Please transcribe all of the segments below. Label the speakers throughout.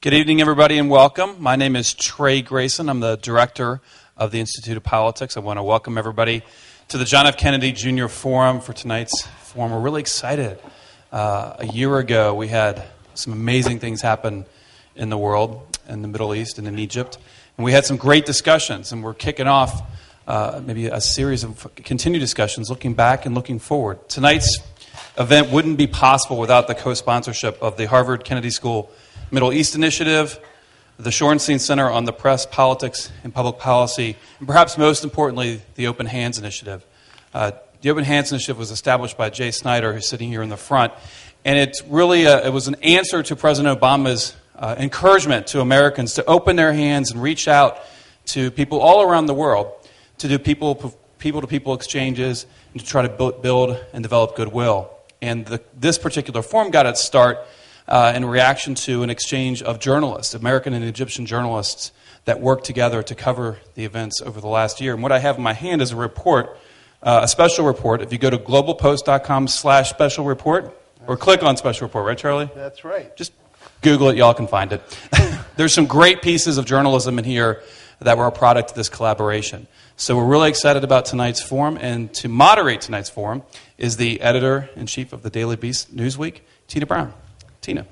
Speaker 1: Good evening, everybody, and welcome. My name is Trey Grayson. I'm the director of the Institute of Politics. I want to welcome everybody to the John F. Kennedy Jr. Forum for tonight's forum. We're really excited. A year ago, we had some amazing things happen in the world, in the Middle East and in Egypt. And we had some great discussions, and we're kicking off maybe a series of continued discussions looking back and looking forward. Tonight's event wouldn't be possible without the co-sponsorship of the Harvard Kennedy School Middle East Initiative, the Shorenstein Center on the Press, Politics, and Public Policy, and perhaps most importantly, the Open Hands Initiative. The Open Hands Initiative was established by Jay Snyder, who's sitting here in the front, and it's really it was an answer to President Obama's encouragement to Americans to open their hands and reach out to people all around the world to do people-to-people exchanges and to try to build and develop goodwill. And this particular forum got its start in reaction to an exchange of journalists, American and Egyptian journalists, that worked together to cover the events over the last year. And what I have in my hand is a report, a special report. If you go to globalpost.com/special report, or click on special report, right, Charlie?
Speaker 2: That's right.
Speaker 1: Just Google it, y'all can find it. There's some great pieces of journalism in here that were a product of this collaboration. So we're really excited about tonight's forum, and to moderate tonight's forum is the editor-in-chief of the Daily Beast Newsweek, Tina Brown. Tina.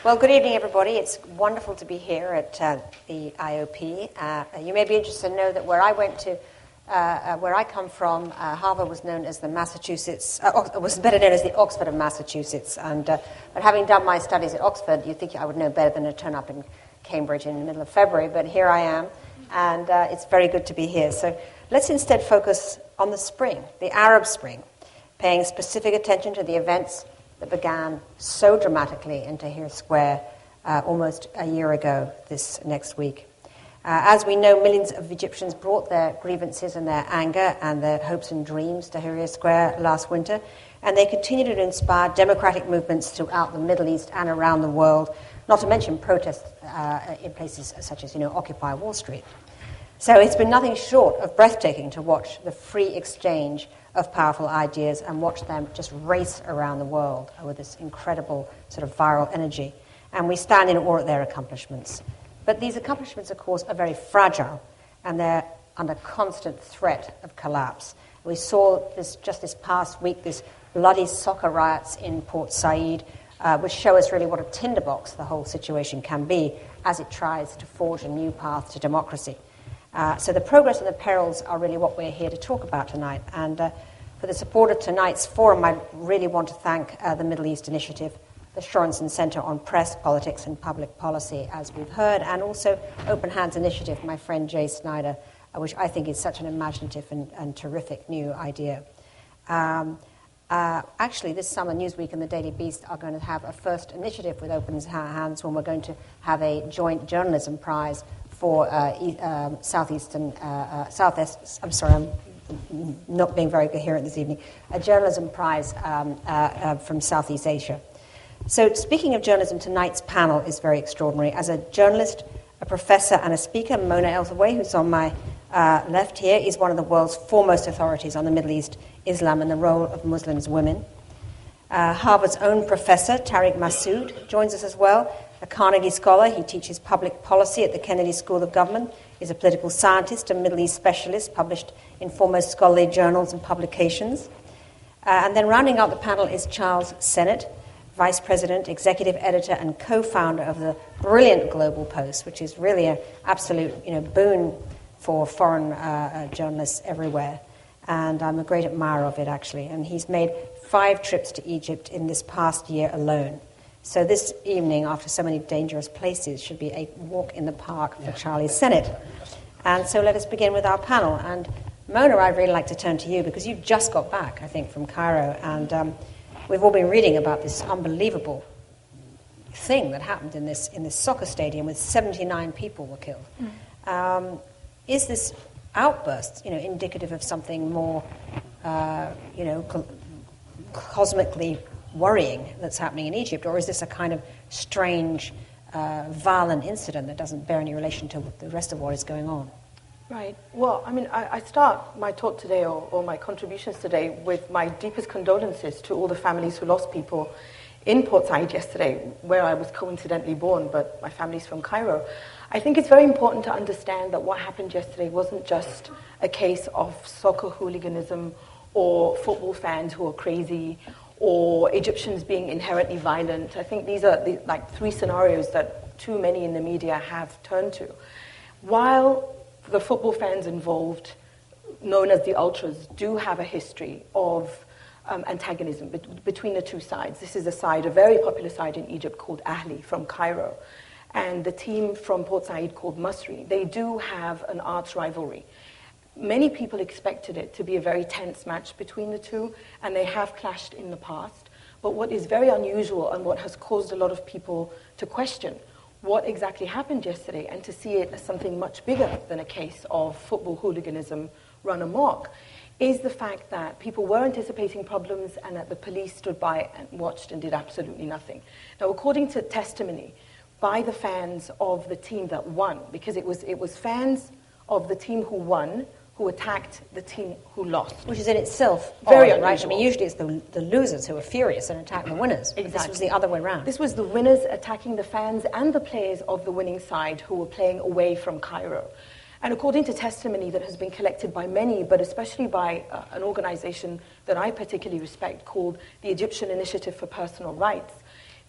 Speaker 3: Well, good evening, everybody. It's wonderful to be here at the IOP. You may be interested to know that where I come from, Harvard was known as the was better known as the Oxford of Massachusetts. But having done my studies at Oxford, you'd think I would know better than to turn up in Cambridge in the middle of February. But here I am, and it's very good to be here. So let's instead focus on the spring, the Arab Spring, paying specific attention to the events that began so dramatically in Tahrir Square almost a year ago this next week. As we know, millions of Egyptians brought their grievances and their anger and their hopes and dreams to Tahrir Square last winter, and they continue to inspire democratic movements throughout the Middle East and around the world, not to mention protests in places such as, Occupy Wall Street. So it's been nothing short of breathtaking to watch the free exchange of powerful ideas and watch them just race around the world with this incredible sort of viral energy. And we stand in awe at their accomplishments. But these accomplishments, of course, are very fragile, and they're under constant threat of collapse. We saw just this past week, this bloody soccer riots in Port Said, which show us really what a tinderbox the whole situation can be as it tries to forge a new path to democracy. So the progress and the perils are really what we're here to talk about tonight. And for the support of tonight's forum, I really want to thank the Middle East Initiative, the Shorenstein Center on Press, Politics, and Public Policy, as we've heard, and also Open Hands Initiative, my friend Jay Snyder, which I think is such an imaginative and terrific new idea. Actually, this summer, Newsweek and the Daily Beast are going to have a first initiative with Open Hands when we're going to have a joint journalism prize for Southeast. I'm sorry, I'm not being very coherent this evening. A journalism prize from Southeast Asia. So speaking of journalism, tonight's panel is very extraordinary. As a journalist, a professor, and a speaker, Mona Eltahawy, who's on my left here, is one of the world's foremost authorities on the Middle East, Islam, and the role of Muslims women. Harvard's own professor, Tarek Masoud, joins us as well. A Carnegie Scholar, he teaches public policy at the Kennedy School of Government, is a political scientist and Middle East specialist, published in foremost scholarly journals and publications. And then rounding out the panel is Charles Sennott, Vice President, Executive Editor, and co-founder of the brilliant GlobalPost, which is really an absolute boon for foreign journalists everywhere. And I'm a great admirer of it, actually. And he's made 5 trips to Egypt in this past year alone. So this evening, after so many dangerous places, should be a walk in the park for Charlie Sennott. And so let us begin with our panel. And Mona, I'd really like to turn to you because you've just got back, I think, from Cairo. And we've all been reading about this unbelievable thing that happened in this soccer stadium with 79 people were killed. Is this outburst, indicative of something more, cosmically worrying that's happening in Egypt, or is this a kind of strange, violent incident that doesn't bear any relation to the rest of what is going on?
Speaker 2: Right. Well, I mean, I start my talk today or my contributions today with my deepest condolences to all the families who lost people in Port Said yesterday, where I was coincidentally born, but my family's from Cairo. I think it's very important to understand that what happened yesterday wasn't just a case of soccer hooliganism or football fans who are crazy or Egyptians being inherently violent. I think these are like three scenarios that too many in the media have turned to. While the football fans involved, known as the Ultras, do have a history of antagonism between the two sides. This is a very popular side in Egypt called Ahli from Cairo, and the team from Port Said called Masri. They do have an arch rivalry. Many people expected it to be a very tense match between the two, and they have clashed in the past. But what is very unusual and what has caused a lot of people to question what exactly happened yesterday and to see it as something much bigger than a case of football hooliganism run amok is the fact that people were anticipating problems and that the police stood by and watched and did absolutely nothing. Now, according to testimony by the fans of the team that won, because it was fans of the team who won who attacked the team who lost.
Speaker 3: Which is in itself
Speaker 2: very
Speaker 3: odd,
Speaker 2: unusual.
Speaker 3: right? I mean, usually it's the losers who are furious and attack the winners.
Speaker 2: Exactly.
Speaker 3: This was the other way around.
Speaker 2: This was the winners attacking the fans and the players of the winning side who were playing away from Cairo. And according to testimony that has been collected by many, but especially by an organization that I particularly respect called the Egyptian Initiative for Personal Rights,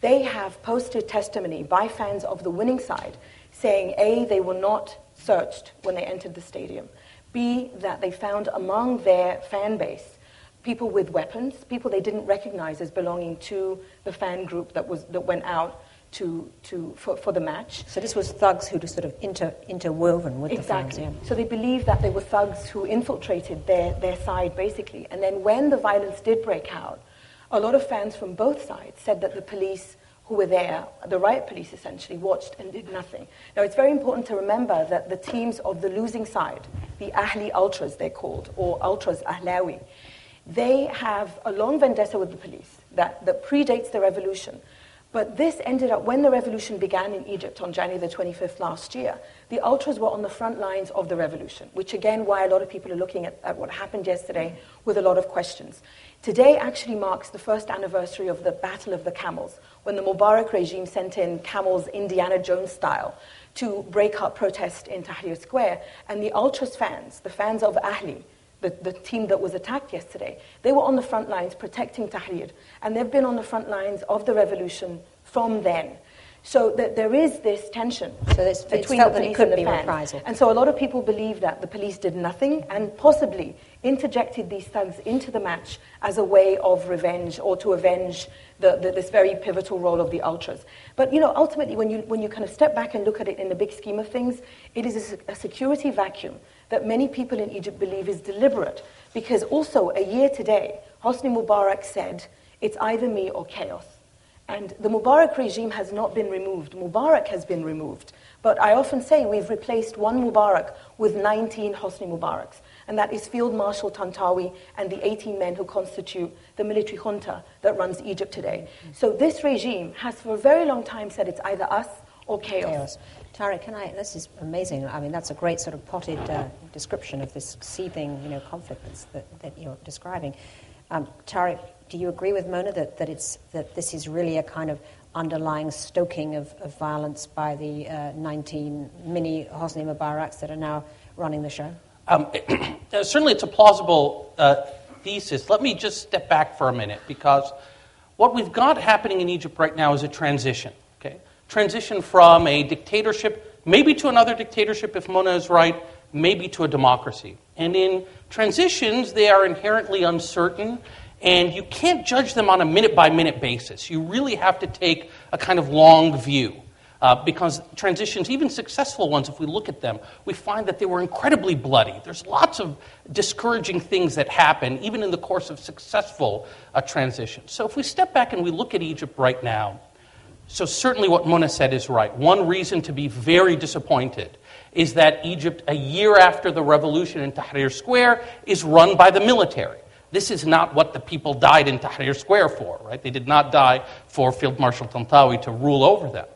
Speaker 2: they have posted testimony by fans of the winning side saying, A, they were not searched when they entered the stadium, B, that they found among their fan base people with weapons, people they didn't recognize as belonging to the fan group that went out for the match.
Speaker 3: So this was thugs who were sort of interwoven with
Speaker 2: Exactly.
Speaker 3: the fans. Yeah.
Speaker 2: So they believed that they were thugs who infiltrated their side, basically. And then when the violence did break out, a lot of fans from both sides said that the police who were there, the riot police essentially, watched and did nothing. Now, it's very important to remember that the teams of the losing side, the Ahli Ultras, they're called, or Ultras Ahlawi, they have a long vendetta with the police that predates the revolution. But this ended up, when the revolution began in Egypt on January the 25th last year, the Ultras were on the front lines of the revolution, which again, why a lot of people are looking at what happened yesterday with a lot of questions. Today actually marks the first anniversary of the Battle of the Camels, when the Mubarak regime sent in camels Indiana Jones style to break up protest in Tahrir Square. And the Ultras fans, the fans of Ahli, the team that was attacked yesterday, they were on the front lines protecting Tahrir. And they've been on the front lines of the revolution from then. So there is this tension between the police and the fans. And so a lot of people believe that the police did nothing and possibly interjected these thugs into the match as a way of revenge or to avenge this very pivotal role of the Ultras. But ultimately, when you kind of step back and look at it in the big scheme of things, it is a security vacuum that many people in Egypt believe is deliberate. Because also, a year today, Hosni Mubarak said, it's either me or chaos. And the Mubarak regime has not been removed. Mubarak has been removed. But I often say we've replaced one Mubarak with 19 Hosni Mubaraks. And that is Field Marshal Tantawi and the 18 men who constitute the military junta that runs Egypt today. So this regime has for a very long time said it's either us or chaos.
Speaker 3: Tarek, this is amazing. I mean, that's a great sort of potted description of this seething, conflict that you're describing. Tarek, do you agree with Mona that this is really a kind of underlying stoking of violence by the 19 mini Hosni Mubaraks that are now running the show?
Speaker 4: Certainly it's a plausible thesis. Let me just step back for a minute, because what we've got happening in Egypt right now is a transition. Okay, transition from a dictatorship, maybe to another dictatorship if Mona is right, maybe to a democracy. And in transitions, they are inherently uncertain, and you can't judge them on a minute-by-minute basis. You really have to take a kind of long view. Because transitions, even successful ones, if we look at them, we find that they were incredibly bloody. There's lots of discouraging things that happen, even in the course of successful transitions. So if we step back and we look at Egypt right now, so certainly what Mona said is right. One reason to be very disappointed is that Egypt, a year after the revolution in Tahrir Square, is run by the military. This is not what the people died in Tahrir Square for, right? They did not die for Field Marshal Tantawi to rule over them.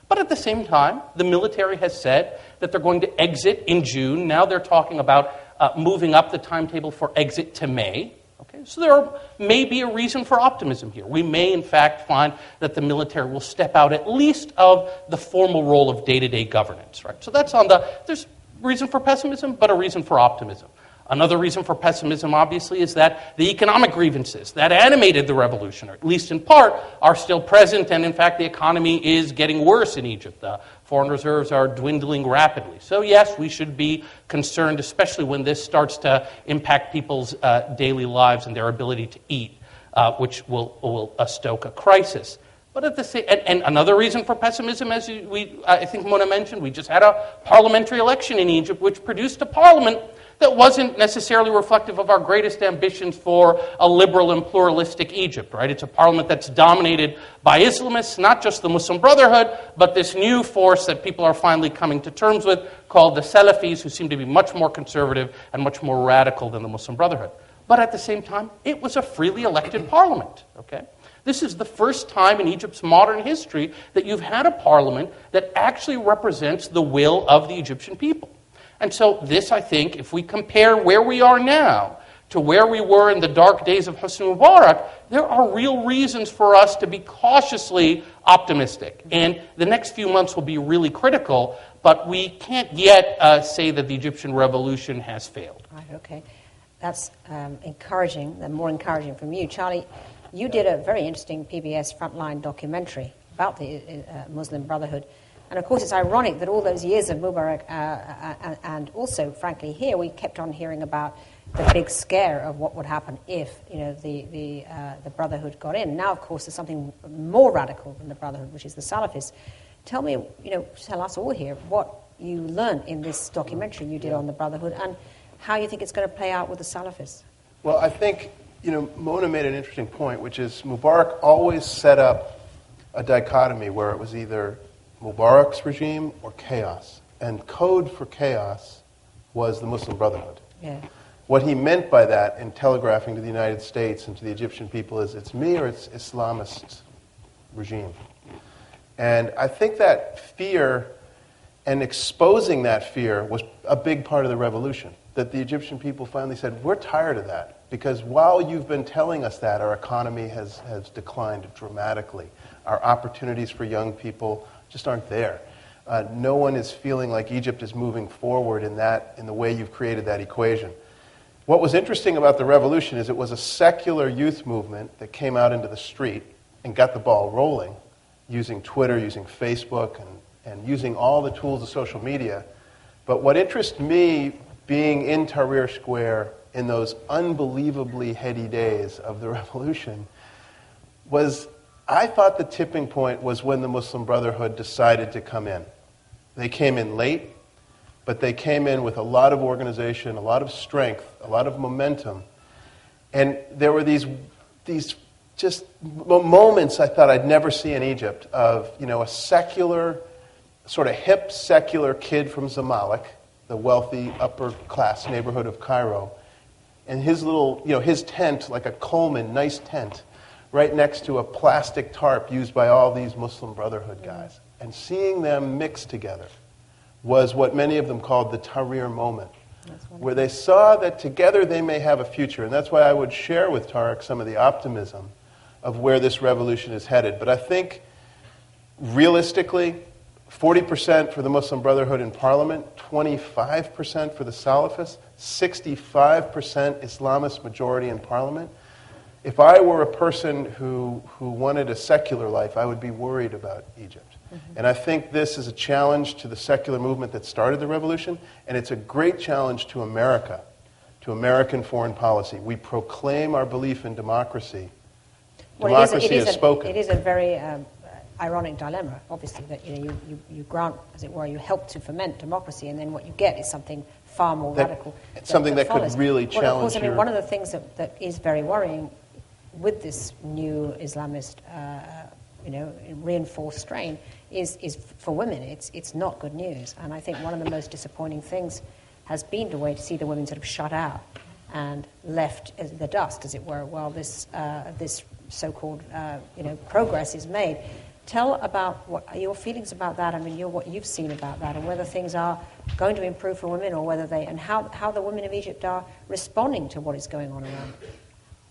Speaker 4: But at the same time, the military has said that they're going to exit in June. Now they're talking about moving up the timetable for exit to May. Okay, so there may be a reason for optimism here. We may, in fact, find that the military will step out at least of the formal role of day-to-day governance. Right? So that's there's reason for pessimism, but a reason for optimism. Another reason for pessimism, obviously, is that the economic grievances that animated the revolution, or at least in part, are still present, and in fact the economy is getting worse in Egypt. The foreign reserves are dwindling rapidly. So yes, we should be concerned, especially when this starts to impact people's daily lives and their ability to eat, which will stoke a crisis. But at the same, and another reason for pessimism, as I think Mona mentioned, we just had a parliamentary election in Egypt, which produced a parliament that wasn't necessarily reflective of our greatest ambitions for a liberal and pluralistic Egypt, right? It's a parliament that's dominated by Islamists, not just the Muslim Brotherhood, but this new force that people are finally coming to terms with called the Salafis, who seem to be much more conservative and much more radical than the Muslim Brotherhood. But at the same time, it was a freely elected parliament, okay? This is the first time in Egypt's modern history that you've had a parliament that actually represents the will of the Egyptian people. And so this, I think, if we compare where we are now to where we were in the dark days of Hosni Mubarak, there are real reasons for us to be cautiously optimistic. And the next few months will be really critical, but we can't yet say that the Egyptian revolution has failed.
Speaker 3: Right, okay. That's encouraging, and more encouraging from you. Charlie, you did a very interesting PBS Frontline documentary about the Muslim Brotherhood. And of course, it's ironic that all those years of Mubarak, and also, frankly, here we kept on hearing about the big scare of what would happen if, the Brotherhood got in. Now, of course, there's something more radical than the Brotherhood, which is the Salafists. Tell me, tell us all here what you learned in this documentary you did on the Brotherhood, and how you think it's going to play out with the Salafists.
Speaker 5: Well, I think Mona made an interesting point, which is Mubarak always set up a dichotomy where it was either Mubarak's regime or chaos. And code for chaos was the Muslim Brotherhood.
Speaker 3: Yeah.
Speaker 5: What he meant by that in telegraphing to the United States and to the Egyptian people is it's me or it's Islamist regime. And I think that fear and exposing that fear was a big part of the revolution. That the Egyptian people finally said, we're tired of that. Because while you've been telling us that, our economy has declined dramatically. Our opportunities for young people just aren't there. No one is feeling like Egypt is moving forward in the way you've created that equation. What was interesting about the revolution is it was a secular youth movement that came out into the street and got the ball rolling using Twitter, using Facebook, and using all the tools of social media. But what interests me being in Tahrir Square in those unbelievably heady days of the revolution was I thought the tipping point was when the Muslim Brotherhood decided to come in. They came in late, but they came in with a lot of organization, a lot of strength, a lot of momentum. And there were these just moments I thought I'd never see in Egypt of, a secular, sort of hip secular kid from Zamalek, the wealthy upper class neighborhood of Cairo, and his little, his tent, like a Coleman, nice tent, right next to a plastic tarp used by all these Muslim Brotherhood guys. And seeing them mixed together was what many of them called the Tahrir moment, where they saw that together they may have a future. And that's why I would share with Tarek some of the optimism of where this revolution is headed. But I think, realistically, 40% for the Muslim Brotherhood in parliament, 25% for the Salafists, 65% Islamist majority in parliament. If I were a person who wanted a secular life, I would be worried about Egypt. Mm-hmm. And I think this is a challenge to the secular movement that started the revolution, and it's a great challenge to America, to American foreign policy. We proclaim our belief in democracy. Democracy is spoken.
Speaker 3: It is a very ironic dilemma, obviously, that you grant, as it were, you help to foment democracy, and then what you get is something far more radical.
Speaker 5: Something that could really challenge.
Speaker 3: Of course, one of the things that is very worrying with this new Islamist, reinforced strain is for women. It's not good news, and I think one of the most disappointing things has been the way to see the women sort of shut out and left in the dust, as it were, while this so-called progress is made. Tell about what are your feelings about that. I mean, what you've seen about that, and whether things are going to improve for women, or whether and how the women of Egypt are responding to what is going on around them.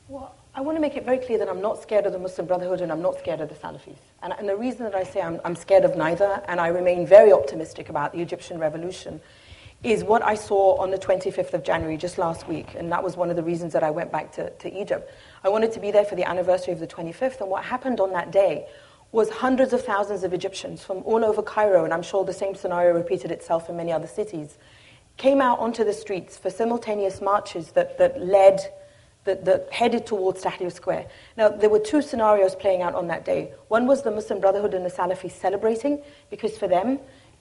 Speaker 2: Well, I want to make it very clear that I'm not scared of the Muslim Brotherhood and I'm not scared of the Salafis. And the reason that I say I'm scared of neither, and I remain very optimistic about the Egyptian revolution, is what I saw on the 25th of January, just last week. And that was one of the reasons that I went back to Egypt. I wanted to be there for the anniversary of the 25th, and what happened on that day was hundreds of thousands of Egyptians from all over Cairo, and I'm sure the same scenario repeated itself in many other cities, came out onto the streets for simultaneous marches that headed towards Tahrir Square. Now, there were two scenarios playing out on that day. One was the Muslim Brotherhood and the Salafis celebrating, because for them,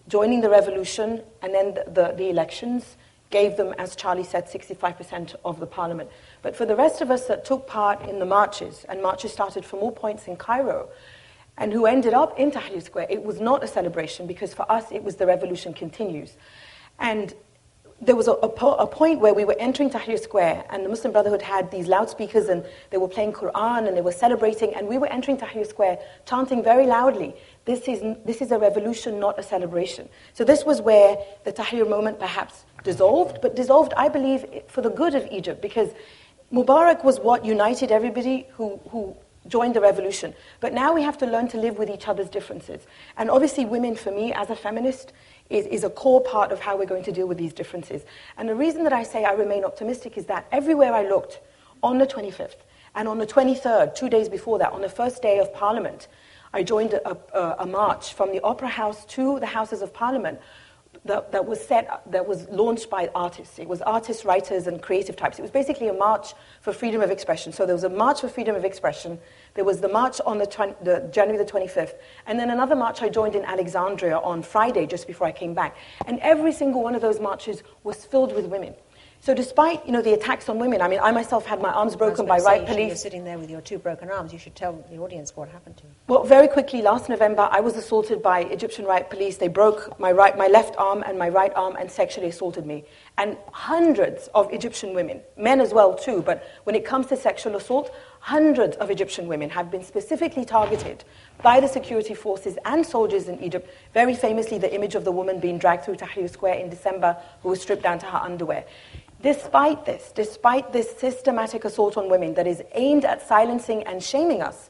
Speaker 2: joining the revolution and then the elections gave them, as Charlie said, 65% of the parliament. But for the rest of us that took part in the marches, and marches started from all points in Cairo, and who ended up in Tahrir Square, it was not a celebration, because for us it was the revolution continues. And there was a point where we were entering Tahrir Square, and the Muslim Brotherhood had these loudspeakers, and they were playing Quran, and they were celebrating, and we were entering Tahrir Square chanting very loudly, this is a revolution, not a celebration. So this was where the Tahrir moment perhaps dissolved, but dissolved, I believe, for the good of Egypt, because Mubarak was what united everybody who joined the revolution. But now we have to learn to live with each other's differences. And obviously women, for me, as a feminist, is a core part of how we're going to deal with these differences. And the reason that I say I remain optimistic is that everywhere I looked, on the 25th, and on the 23rd, 2 days before that, on the first day of Parliament, I joined a march from the Opera House to the Houses of Parliament that was launched by artists. It was artists, writers, and creative types. It was basically a march for freedom of expression. So there was a march for freedom of expression. There was the march on the January the 25th, and then another march I joined in Alexandria on Friday, just before I came back. And every single one of those marches was filled with women. So despite, the attacks on women, I mean, I myself had my arms broken by riot police.
Speaker 3: You're sitting there with your two broken arms. You should tell the audience what happened to you.
Speaker 2: Well, very quickly, last November, I was assaulted by Egyptian riot police. They broke my left arm and my right arm and sexually assaulted me. And hundreds of Egyptian women, men as well too, but when it comes to sexual assault, hundreds of Egyptian women have been specifically targeted by the security forces and soldiers in Egypt. Very famously, the image of the woman being dragged through Tahrir Square in December, who was stripped down to her underwear. Despite this systematic assault on women that is aimed at silencing and shaming us,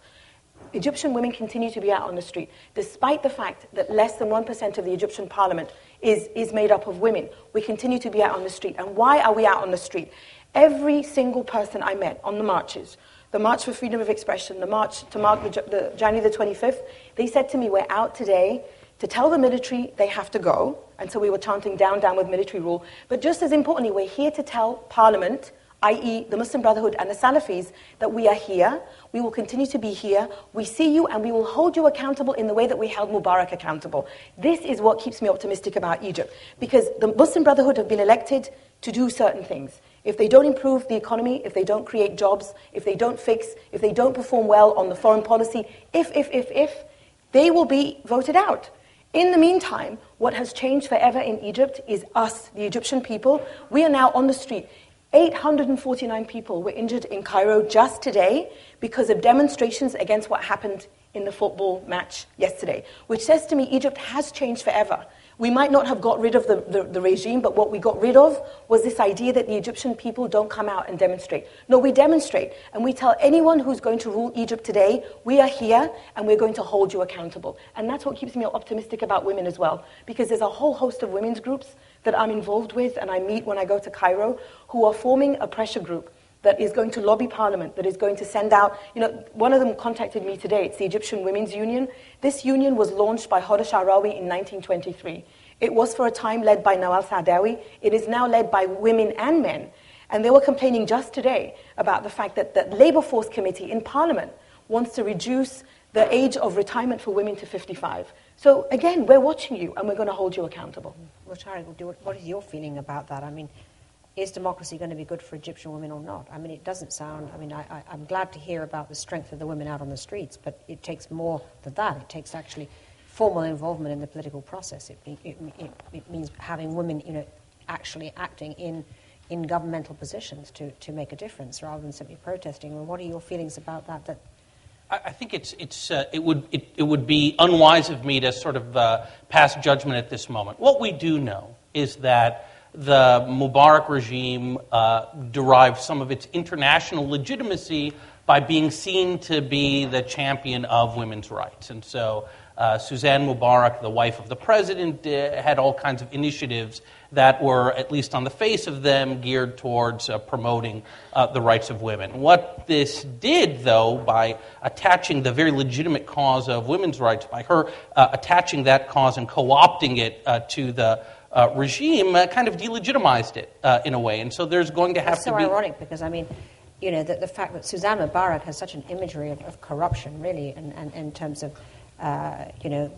Speaker 2: Egyptian women continue to be out on the street, despite the fact that less than 1% of the Egyptian parliament is made up of women. We continue to be out on the street. And why are we out on the street? Every single person I met on the marches, the March for Freedom of Expression, the march to mark the January the 25th, they said to me, we're out today to tell the military they have to go. And so we were chanting down, down with military rule. But just as importantly, we're here to tell Parliament, i.e. the Muslim Brotherhood and the Salafis, that we are here, we will continue to be here, we see you, and we will hold you accountable in the way that we held Mubarak accountable. This is what keeps me optimistic about Egypt, because the Muslim Brotherhood have been elected to do certain things. If they don't improve the economy, if they don't create jobs, if they don't if they don't perform well on the foreign policy, if, they will be voted out. In the meantime, what has changed forever in Egypt is us, the Egyptian people. We are now on the street. 849 people were injured in Cairo just today because of demonstrations against what happened in the football match yesterday, which says to me Egypt has changed forever. We might not have got rid of the regime, but what we got rid of was this idea that the Egyptian people don't come out and demonstrate. No, we demonstrate, and we tell anyone who's going to rule Egypt today, we are here, and we're going to hold you accountable. And that's what keeps me optimistic about women as well, because there's a whole host of women's groups that I'm involved with, and I meet when I go to Cairo, who are forming a pressure group that is going to lobby Parliament, that is going to send out, one of them contacted me today, it's the Egyptian Women's Union. This union was launched by Hoda Sha'rawi in 1923. It was for a time led by Nawal Saadawi. It is now led by women and men. And they were complaining just today about the fact that the Labour Force Committee in Parliament wants to reduce the age of retirement for women to 55. So again, we're watching you and we're going to hold you accountable.
Speaker 3: Well, Tarek, what is your feeling about that? I mean, is democracy going to be good for Egyptian women or not? I mean, it doesn't sound... I mean, I'm glad to hear about the strength of the women out on the streets, but it takes more than that. It takes actually formal involvement in the political process. It means having women, actually acting in governmental positions to make a difference rather than simply protesting. Well, what are your feelings about that
Speaker 4: I think it would be unwise of me to sort of pass judgment at this moment. What we do know is that the Mubarak regime derived some of its international legitimacy by being seen to be the champion of women's rights. And so Suzanne Mubarak, the wife of the president, had all kinds of initiatives that were, at least on the face of them, geared towards promoting the rights of women. What this did, though, by attaching the very legitimate cause of women's rights, by her attaching that cause and co-opting it to the regime, kind of delegitimized it in a way. And so there's going to have to be...
Speaker 3: It's so ironic because, I mean, you know, the fact that Suzanne Mubarak has such an imagery of corruption, really, and in terms of, you know,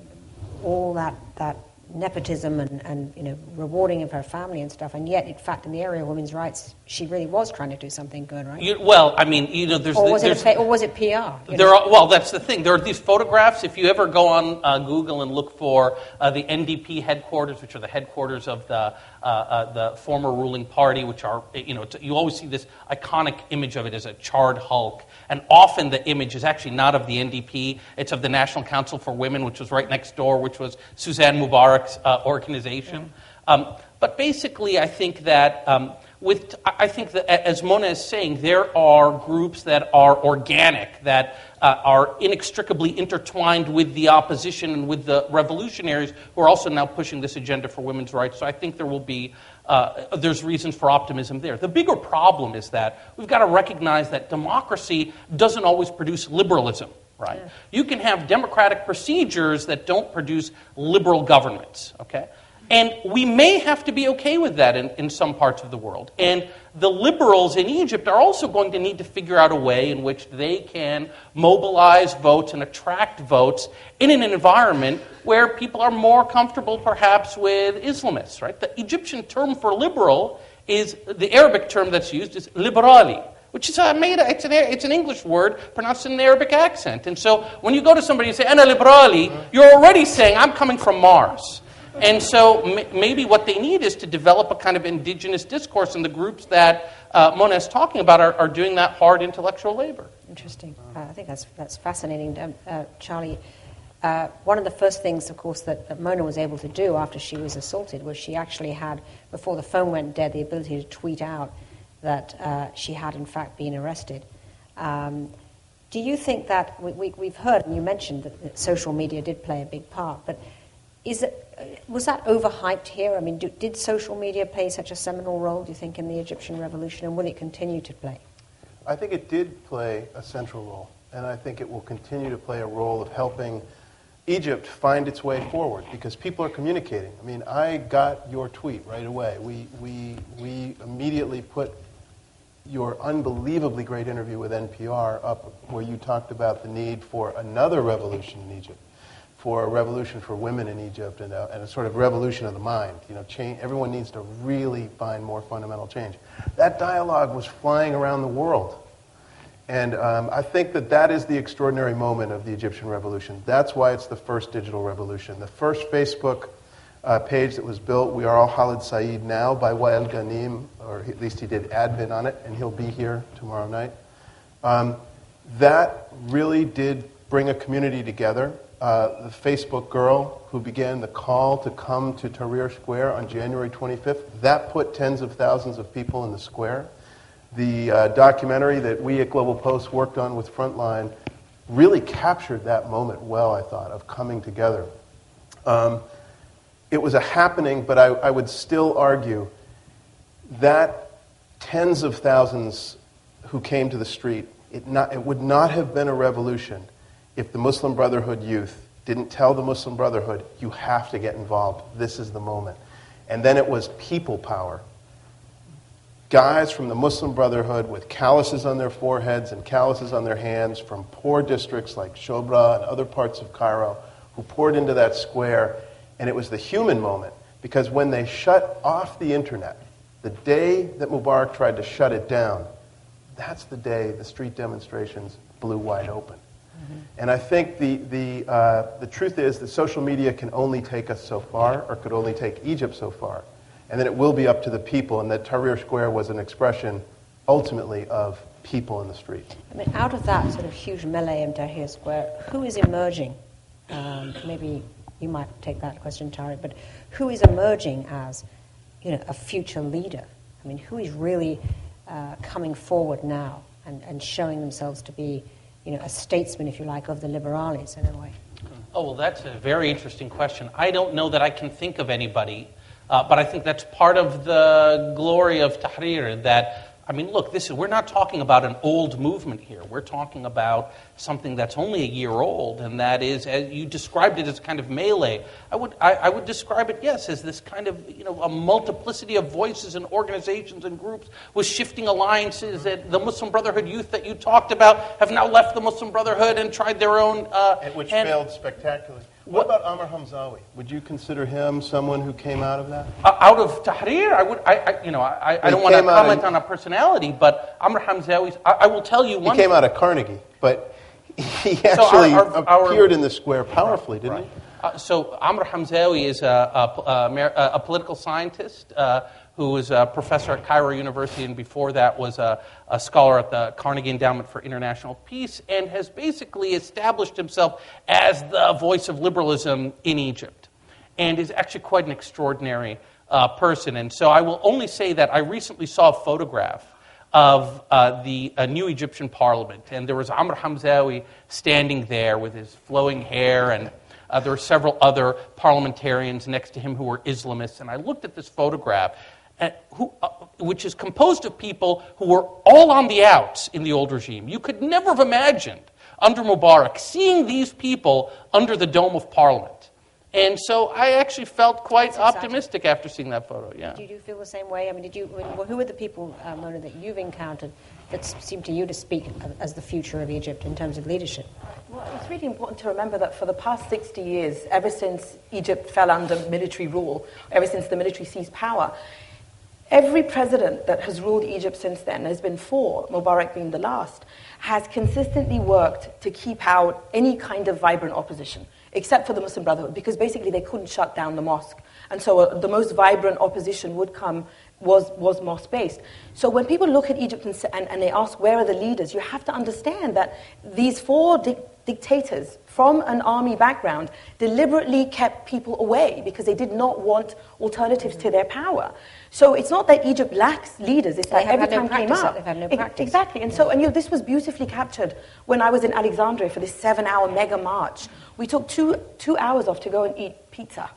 Speaker 3: all that nepotism and you know, rewarding of her family and stuff, and yet, in fact, in the area of women's rights, she really was trying to do something good, right?
Speaker 4: Well, I mean, you know,
Speaker 3: or was it PR?
Speaker 4: Well, that's the thing. There are these photographs. If you ever go on Google and look for the NDP headquarters, which are the headquarters of the former ruling party, which are, you know, you always see this iconic image of it as a charred hulk, and often the image is actually not of the NDP. It's of the National Council for Women, which was right next door, which was Suzanne Mubarak's organization. But basically, I think that as Mona is saying, there are groups that are organic, that are inextricably intertwined with the opposition and with the revolutionaries who are also now pushing this agenda for women's rights. So I think there will be, there's reasons for optimism there. The bigger problem is that we've got to recognize that democracy doesn't always produce liberalism. Right? Yeah. You can have democratic procedures that don't produce liberal governments, okay? And we may have to be okay with that in some parts of the world. And the liberals in Egypt are also going to need to figure out a way in which they can mobilize votes and attract votes in an environment where people are more comfortable perhaps with Islamists, right? The Egyptian term for liberal is, the Arabic term that's used is liberali, which is it's an English word pronounced in an Arabic accent. And so when you go to somebody and say, "Ana liberali," you're already saying, "I'm coming from Mars." And so maybe what they need is to develop a kind of indigenous discourse, and the groups that Mona is talking about are doing that hard intellectual labor.
Speaker 3: Interesting. I think that's fascinating. Charlie, one of the first things, of course, that Mona was able to do after she was assaulted was she actually had, before the phone went dead, the ability to tweet out that she had in fact been arrested. Do you think that, we've heard, and you mentioned that social media did play a big part, but was that overhyped here? I mean, did social media play such a seminal role, do you think, in the Egyptian revolution, and will it continue to play?
Speaker 5: I think it did play a central role, and I think it will continue to play a role of helping Egypt find its way forward, because people are communicating. I mean, I got your tweet right away. We immediately put your unbelievably great interview with NPR up, where you talked about the need for another revolution in Egypt, for a revolution for women in Egypt, and a sort of revolution of the mind. You know, change. Everyone needs to really find more fundamental change. That dialogue was flying around the world. And I think that is the extraordinary moment of the Egyptian revolution. That's why it's the first digital revolution. The first Facebook page that was built, We Are All Khalid Saeed Now, by Wael Ghanim, or at least he did admin on it, and he'll be here tomorrow night. That really did bring a community together. The Facebook girl who began the call to come to Tahrir Square on January 25th, that put tens of thousands of people in the square. The documentary that we at GlobalPost worked on with Frontline really captured that moment well, I thought, of coming together. It was a happening, but I would still argue that tens of thousands who came to the street, it would not have been a revolution if the Muslim Brotherhood youth didn't tell the Muslim Brotherhood, you have to get involved, this is the moment. And then it was people power. Guys from the Muslim Brotherhood with calluses on their foreheads and calluses on their hands from poor districts like Shobra and other parts of Cairo who poured into that square. And it was the human moment, because when they shut off the internet, the day that Mubarak tried to shut it down, that's the day the street demonstrations blew wide open. Mm-hmm. And I think the truth is that social media can only take us so far, or could only take Egypt so far. And then it will be up to the people, and that Tahrir Square was an expression, ultimately, of people in the street.
Speaker 3: I mean, out of that sort of huge melee in Tahrir Square, who is emerging? Maybe you might take that question, Tarek, but who is emerging as, a future leader? I mean, who is really coming forward now and showing themselves to be, a statesman, if you like, of the liberales in a way?
Speaker 4: Oh, well, that's a very interesting question. I don't know that I can think of anybody, but I think that's part of the glory of Tahrir, that, look, we're not talking about an old movement here. We're talking about something that's only a year old, and that is, as you described it, as a kind of melee. I would describe it, yes, as this kind of, a multiplicity of voices and organizations and groups with shifting alliances. That the Muslim Brotherhood youth that you talked about have now left the Muslim Brotherhood and tried their own.
Speaker 5: Which failed spectacularly. What about Amr Hamzawi? Would you consider him someone who came out of that?
Speaker 4: Out of Tahrir, I don't want to comment on a personality, but Amr Hamzawi, I will tell you one.
Speaker 5: He came out of Carnegie, but he actually appeared in the square powerfully, didn't he?
Speaker 4: So Amr Hamzawi is a political scientist who was a professor at Cairo University, and before that was a scholar at the Carnegie Endowment for International Peace, and has basically established himself as the voice of liberalism in Egypt, and is actually quite an extraordinary person. And so I will only say that I recently saw a photograph of the new Egyptian parliament, and there was Amr Hamzawi standing there with his flowing hair, and there were several other parliamentarians next to him who were Islamists, and I looked at this photograph, which is composed of people who were all on the outs in the old regime. You could never have imagined, under Mubarak, seeing these people under the dome of Parliament. And so I actually felt quite optimistic after seeing that photo. Yeah.
Speaker 3: Did you feel the same way? Who are the people, Mona, that you've encountered that seem to you to speak as the future of Egypt in terms of leadership?
Speaker 2: Well, it's really important to remember that for the past 60 years, ever since Egypt fell under military rule, ever since the military seized power, every president that has ruled Egypt since then, there's been 4, Mubarak being the last, has consistently worked to keep out any kind of vibrant opposition, except for the Muslim Brotherhood, because basically they couldn't shut down the mosque. And so the most vibrant opposition was mosque-based. So when people look at Egypt and they ask, where are the leaders, you have to understand that these 4 dictators from an army background deliberately kept people away because they did not want alternatives to their power. So it's not that Egypt lacks leaders, it's that every time came up.
Speaker 3: They've had no practice.
Speaker 2: Exactly. And so, this was beautifully captured when I was in Alexandria for this 7-hour mega march. We took two hours off to go and eat pizza.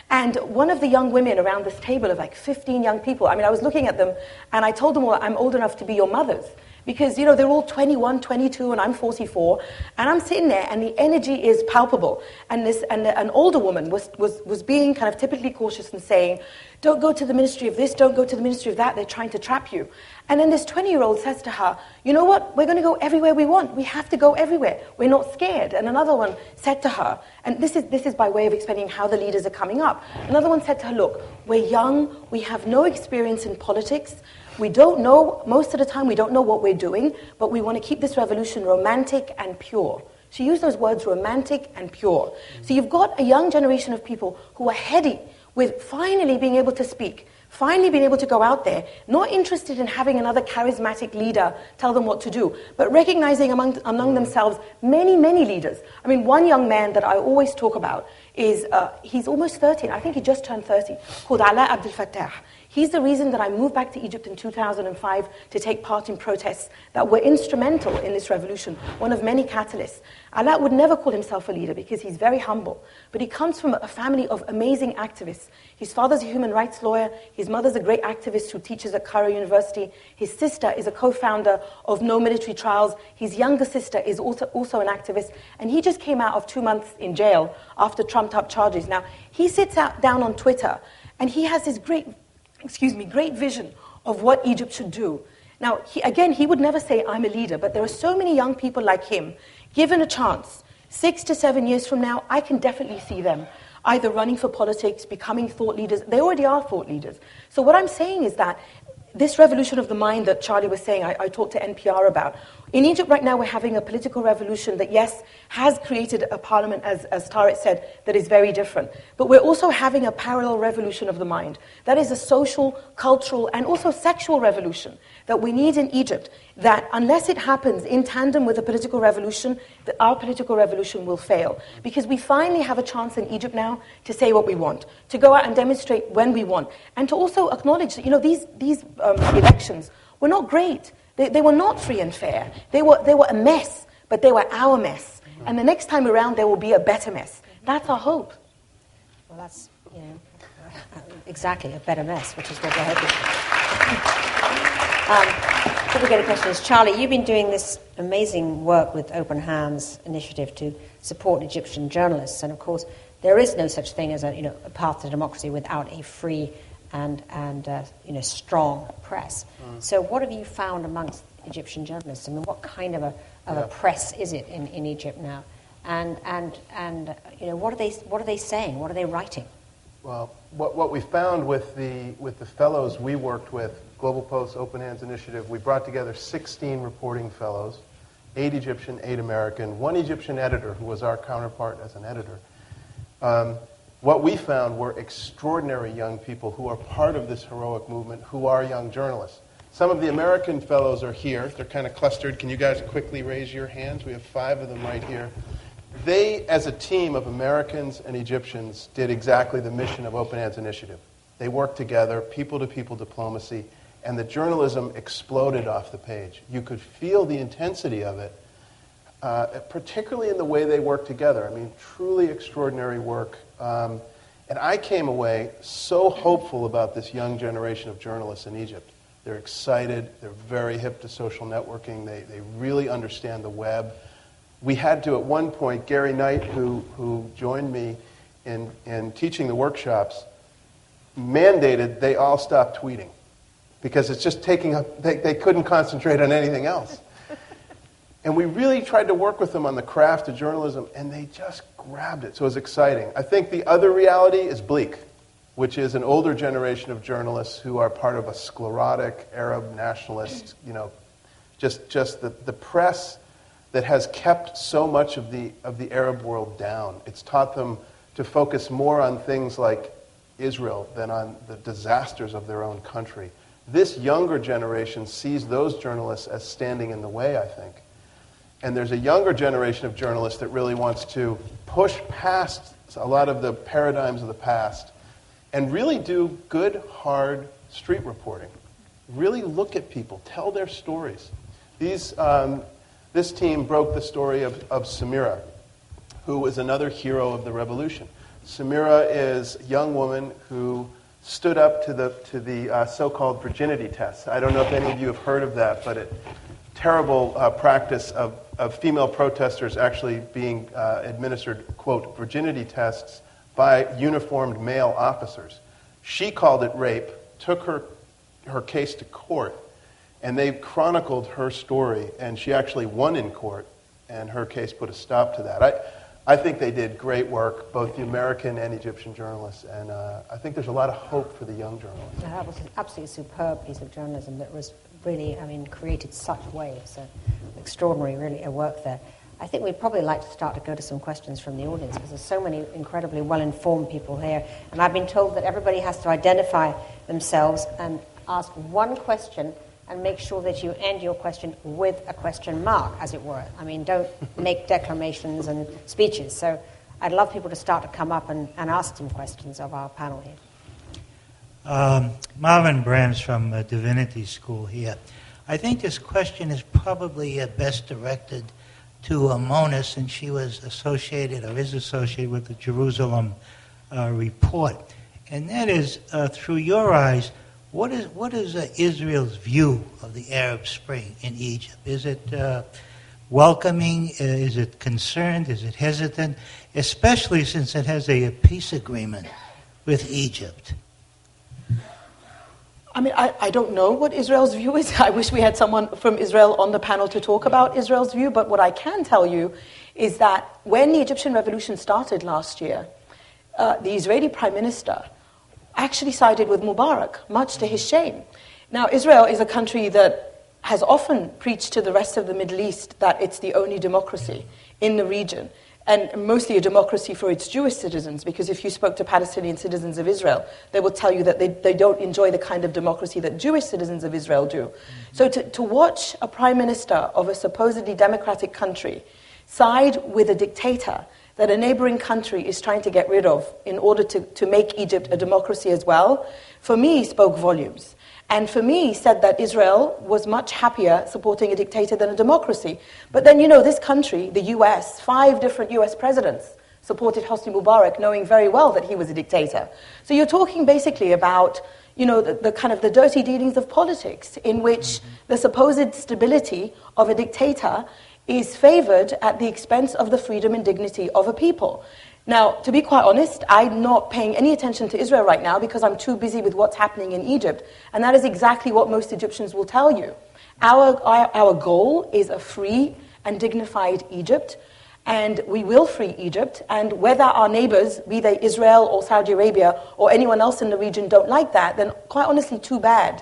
Speaker 2: And one of the young women around this table of like 15 young people, I was looking at them and I told them all, I'm old enough to be your mothers. Because, they're all 21, 22, and I'm 44. And I'm sitting there, and the energy is palpable. And an older woman was being kind of typically cautious and saying, don't go to the ministry of this, don't go to the ministry of that, they're trying to trap you. And then this 20-year-old says to her, you know what, we're going to go everywhere we want. We have to go everywhere. We're not scared. And another one said to her, and this is by way of explaining how the leaders are coming up. Another one said to her, look, we're young, we have no experience in politics, we don't know, most of the time we don't know what we're doing, but we want to keep this revolution romantic and pure. She used those words, romantic and pure. So you've got a young generation of people who are heady with finally being able to speak, finally being able to go out there, not interested in having another charismatic leader tell them what to do, but recognizing among themselves many, many leaders. One young man that I always talk about is, he's almost 13, I think he just turned 30, called Ala Abdel Fattah. He's the reason that I moved back to Egypt in 2005 to take part in protests that were instrumental in this revolution, one of many catalysts. Ala would never call himself a leader because he's very humble, but he comes from a family of amazing activists. His father's a human rights lawyer, his mother's a great activist who teaches at Cairo University, his sister is a co-founder of No Military Trials, his younger sister is also an activist, and he just came out of 2 months in jail after trumped-up charges. Now, he sits down on Twitter, and he has this great vision of what Egypt should do. Now, he would never say, I'm a leader, but there are so many young people like him, given a chance, 6 to 7 years from now, I can definitely see them either running for politics, becoming thought leaders. They already are thought leaders. So what I'm saying is that this revolution of the mind that Charlie was saying, I talked to NPR about, In Egypt right now, we're having a political revolution that, yes, has created a parliament, as Tarek said, that is very different. But we're also having a parallel revolution of the mind. That is a social, cultural, and also sexual revolution that we need in Egypt, that unless it happens in tandem with a political revolution, that our political revolution will fail. Because we finally have a chance in Egypt now to say what we want, to go out and demonstrate when we want, and to also acknowledge that, these elections were not great. They were not free and fair. They were a mess, but they were our mess. And the next time around, there will be a better mess. That's our hope.
Speaker 3: Well, that's, exactly, a better mess, which is what we're hoping for. So we get a question. Charlie, you've been doing this amazing work with Open Hands initiative to support Egyptian journalists. And, of course, there is no such thing as a path to democracy without a free and strong press. So what have you found amongst Egyptian journalists? I mean, what kind of a press is it in Egypt now? And what are they saying? What are they writing?
Speaker 5: Well, what we found with the fellows we worked with, GlobalPost, Open Hands Initiative, we brought together 16 reporting fellows, 8 Egyptian, 8 American, 1 Egyptian editor who was our counterpart as an editor. What we found were extraordinary young people who are part of this heroic movement, who are young journalists. Some of the American fellows are here. They're kind of clustered. Can you guys quickly raise your hands? We have 5 of them right here. They, as a team of Americans and Egyptians, did exactly the mission of Open Hands Initiative. They worked together, people-to-people diplomacy, and the journalism exploded off the page. You could feel the intensity of it, particularly in the way they worked together. I mean, truly extraordinary work. And I came away so hopeful about this young generation of journalists in Egypt. They're excited. They're very hip to social networking. They really understand the web. We had to, at one point, Gary Knight, who joined me in teaching the workshops, mandated they all stop tweeting because it's just taking up, they couldn't concentrate on anything else. And we really tried to work with them on the craft of journalism, and they just grabbed it. So it was exciting. I think the other reality is bleak, which is an older generation of journalists who are part of a sclerotic Arab nationalist, just the press that has kept so much of the Arab world down. It's taught them to focus more on things like Israel than on the disasters of their own country. This younger generation sees those journalists as standing in the way, I think. And there's a younger generation of journalists that really wants to push past a lot of the paradigms of the past and really do good, hard street reporting. Really look at people, tell their stories. This team broke the story of Samira, who was another hero of the revolution. Samira is a young woman who stood up to the so-called virginity test. I don't know if any of you have heard of that, but terrible practice of female protesters actually being administered, quote, virginity tests by uniformed male officers. She called it rape, took her case to court, and they chronicled her story, and she actually won in court, and her case put a stop to that. I think they did great work, both the American and Egyptian journalists, and I think there's a lot of hope for the young journalists.
Speaker 3: Yeah, that was an absolutely superb piece of journalism that was really, created such waves. Extraordinary, really, work there. I think we'd probably like to start to go to some questions from the audience, because there's so many incredibly well-informed people here, and I've been told that everybody has to identify themselves and ask one question and make sure that you end your question with a question mark, as it were. Don't make declamations and speeches. So I'd love people to start to come up and ask some questions of our panel here.
Speaker 6: Marvin Brams from Divinity School here. I think this question is probably best directed to Mona, since she was associated or is associated with the Jerusalem report. And that is, through your eyes, what is Israel's view of the Arab Spring in Egypt? Is it welcoming? Is it concerned? Is it hesitant? Especially since it has a peace agreement with Egypt.
Speaker 2: I don't know what Israel's view is. I wish we had someone from Israel on the panel to talk about Israel's view, but what I can tell you is that when the Egyptian revolution started last year, the Israeli prime minister actually sided with Mubarak, much to his shame. Now, Israel is a country that has often preached to the rest of the Middle East that it's the only democracy in the region, and mostly a democracy for its Jewish citizens, because if you spoke to Palestinian citizens of Israel, they will tell you that they don't enjoy the kind of democracy that Jewish citizens of Israel do. So to watch a prime minister of a supposedly democratic country side with a dictator that a neighboring country is trying to get rid of in order to make Egypt a democracy as well, for me, spoke volumes. And for me, said that Israel was much happier supporting a dictator than a democracy. But then, this country, the US, 5 different US presidents supported Hosni Mubarak, knowing very well that he was a dictator. So you're talking basically about, the kind of the dirty dealings of politics, in which the supposed stability of a dictator is favored at the expense of the freedom and dignity of a people. Now, to be quite honest, I'm not paying any attention to Israel right now because I'm too busy with what's happening in Egypt, and that is exactly what most Egyptians will tell you. Our goal is a free and dignified Egypt, and we will free Egypt, and whether our neighbors, be they Israel or Saudi Arabia or anyone else in the region, don't like that, then quite honestly, too bad.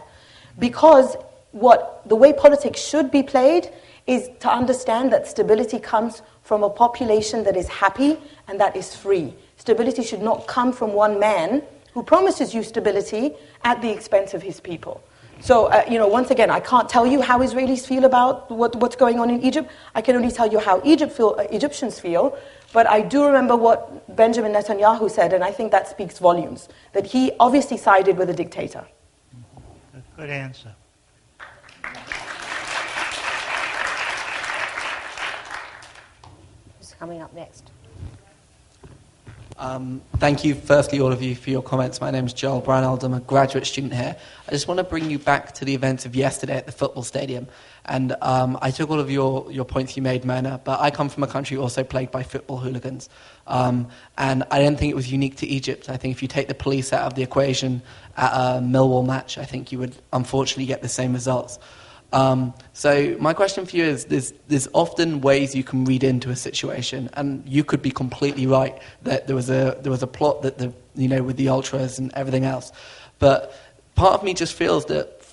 Speaker 2: Because the way politics should be played is to understand that stability comes from a population that is happy and that is free. Stability should not come from one man who promises you stability at the expense of his people. So, once again, I can't tell you how Israelis feel about what's going on in Egypt. I can only tell you how Egyptians feel. But I do remember what Benjamin Netanyahu said, and I think that speaks volumes, that he obviously sided with a dictator.
Speaker 6: Good answer.
Speaker 3: Coming up next.
Speaker 7: Thank you, firstly, all of you, for your comments. My name is Joel Branald. I'm a graduate student here. I just want to bring you back to the events of yesterday at the football stadium. And I took all of your points you made, Mona, but I come from a country also plagued by football hooligans. And I don't think it was unique to Egypt. I think if you take the police out of the equation at a Millwall match, I think you would unfortunately get the same results. So my question for you is, there's often ways you can read into a situation, and you could be completely right that there was a plot that with the ultras and everything else. But part of me just feels that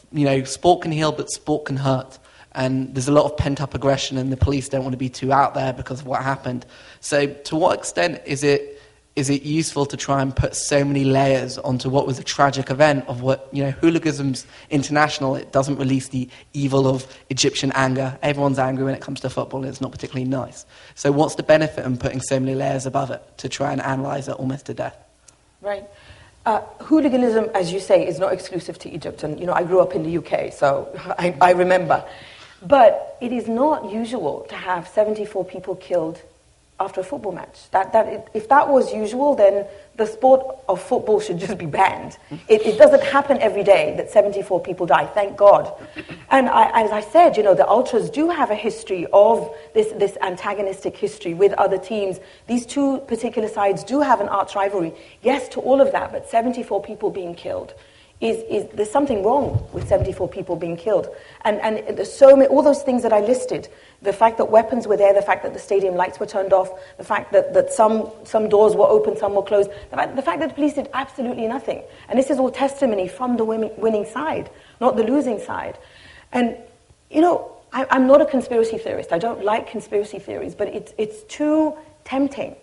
Speaker 7: sport can heal, but sport can hurt, and there's a lot of pent up aggression, and the police don't want to be too out there because of what happened. So to what extent is it useful to try and put so many layers onto what was a tragic event of what, hooliganism's international? It doesn't release the evil of Egyptian anger. Everyone's angry when it comes to football, and it's not particularly nice. So what's the benefit in putting so many layers above it to try and analyse it almost to death?
Speaker 2: Right. Hooliganism, as you say, is not exclusive to Egypt. And, I grew up in the UK, so I remember. But it is not usual to have 74 people killed after a football match. If that was usual, then the sport of football should just be banned. It doesn't happen every day that 74 people die, thank God. And as I said, the ultras do have a history of this antagonistic history with other teams. These two particular sides do have an arch rivalry. Yes to all of that, but 74 people being killed. There's something wrong with 74 people being killed. And there's so many, all those things that I listed, the fact that weapons were there, the fact that the stadium lights were turned off, the fact that some doors were open, some were closed, the fact that the police did absolutely nothing. And this is all testimony from the winning side, not the losing side. And, I'm not a conspiracy theorist. I don't like conspiracy theories, but it's too tempting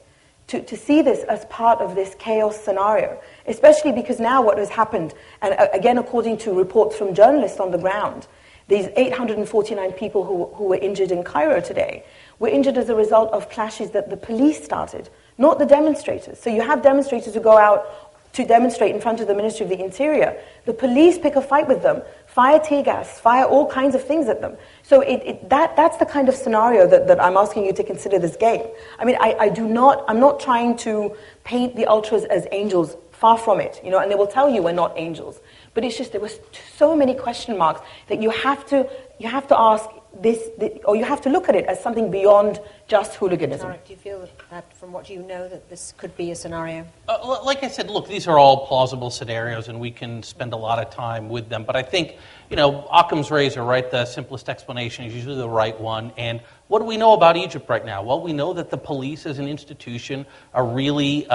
Speaker 2: to see this as part of this chaos scenario, especially because now what has happened, and again according to reports from journalists on the ground, these 849 people who were injured in Cairo today were injured as a result of clashes that the police started, not the demonstrators. So you have demonstrators who go out to demonstrate in front of the Ministry of the Interior. The police pick a fight with them, fire tear gas, fire all kinds of things at them. So that's the kind of scenario that I'm asking you to consider this game. I mean, I'm not trying to paint the ultras as angels, far from it, and they will tell you we're not angels. But it's just there was so many question marks that you have to ask or you have to look at it as something beyond just hooliganism.
Speaker 3: Tarek, do you feel that from what you know that this could be a scenario?
Speaker 4: Like I said, look, these are all plausible scenarios, and we can spend a lot of time with them. But I think, Occam's razor, right? The simplest explanation is usually the right one. And what do we know about Egypt right now? Well, we know that the police as an institution are really,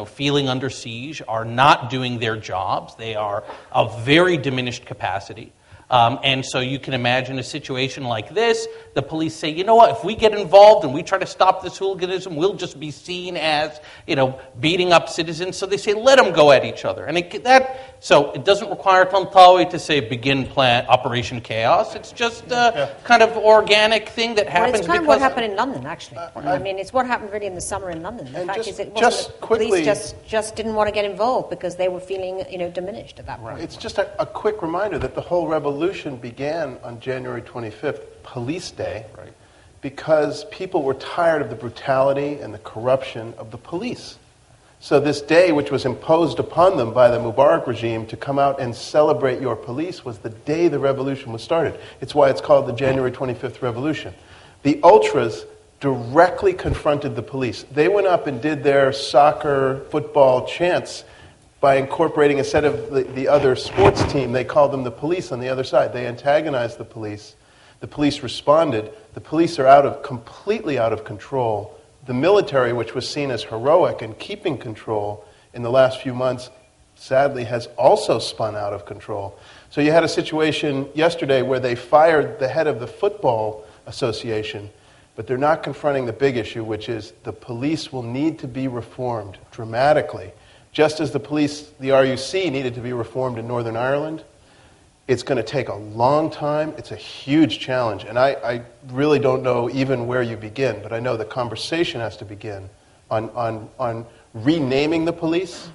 Speaker 4: feeling under siege, are not doing their jobs. They are of very diminished capacity. And so you can imagine a situation like this. The police say, you know what, if we get involved and we try to stop this hooliganism, we'll just be seen as, beating up citizens. So they say, let them go at each other. And so it doesn't require Eltahawy to say, begin plan Operation Chaos. It's just a kind of organic thing that happens.
Speaker 3: Well, it's kind of what happened in London, actually. I mean, it's what happened really in the summer in London. The fact is, it wasn't the police just didn't want to get involved because they were feeling, diminished at that point.
Speaker 5: It's just a quick reminder that the whole revolution began on January 25th, Police Day, because people were tired of the brutality and the corruption of the police. So this day, which was imposed upon them by the Mubarak regime to come out and celebrate your police, was the day the revolution was started. It's why it's called the January 25th Revolution. The ultras directly confronted the police. They went up and did their soccer, football chants by incorporating, instead of the other sports team, they called them the police on the other side. They antagonized the police. The police responded. The police are completely out of control. The military, which was seen as heroic and keeping control in the last few months, sadly has also spun out of control. So you had a situation yesterday where they fired the head of the football association, but they're not confronting the big issue, which is the police will need to be reformed dramatically. Just as the RUC needed to be reformed in Northern Ireland, it's going to take a long time. It's a huge challenge. And I really don't know even where you begin, but I know the conversation has to begin on renaming the police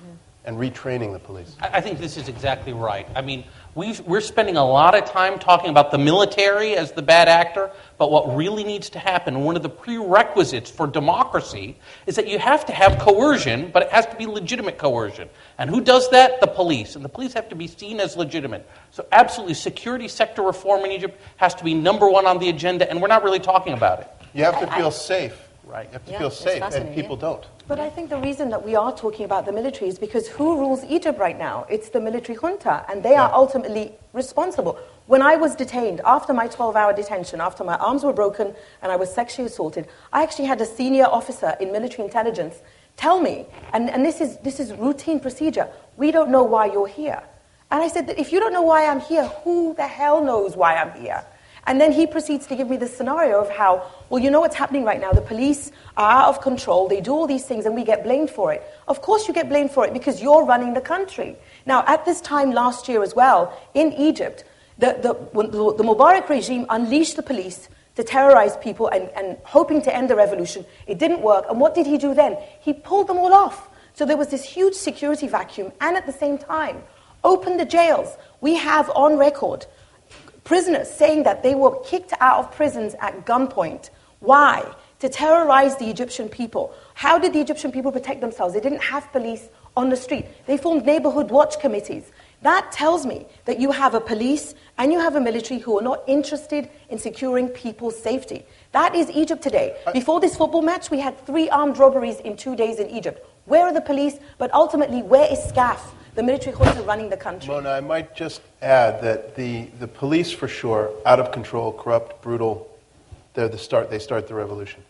Speaker 5: and retraining the police.
Speaker 4: I think this is exactly right. I mean, we're spending a lot of time talking about the military as the bad actor, but what really needs to happen, one of the prerequisites for democracy, is that you have to have coercion, but it has to be legitimate coercion. And who does that? The police. And the police have to be seen as legitimate. So absolutely, security sector reform in Egypt has to be number one on the agenda, and we're not really talking about it.
Speaker 5: You have to feel safe.
Speaker 4: Right.
Speaker 5: You have to feel safe, and people don't.
Speaker 2: But I think the reason that we are talking about the military is because who rules Egypt right now? It's the military junta, and they are ultimately responsible. When I was detained, after my 12-hour detention, after my arms were broken and I was sexually assaulted, I actually had a senior officer in military intelligence tell me, and this is routine procedure, we don't know why you're here. And I said that if you don't know why I'm here, who the hell knows why I'm here? And then he proceeds to give me this scenario of how, well, you know what's happening right now? The police are out of control. They do all these things, and we get blamed for it. Of course you get blamed for it because you're running the country. Now, at this time last year as well, in Egypt, the Mubarak regime unleashed the police to terrorize people and hoping to end the revolution. It didn't work. And what did he do then? He pulled them all off. So there was this huge security vacuum, and at the same time, opened the jails. We have on record prisoners saying that they were kicked out of prisons at gunpoint. Why? To terrorize the Egyptian people. How did the Egyptian people protect themselves? They didn't have police on the street. They formed neighborhood watch committees. That tells me that you have a police and you have a military who are not interested in securing people's safety. That is Egypt today. Before this football match, we had 3 armed robberies in 2 days in Egypt. Where are the police? But ultimately, where is SCAF? The military junta running the country.
Speaker 5: Mona, I might just add that the police, for sure, out of control, corrupt, brutal, they start the revolution.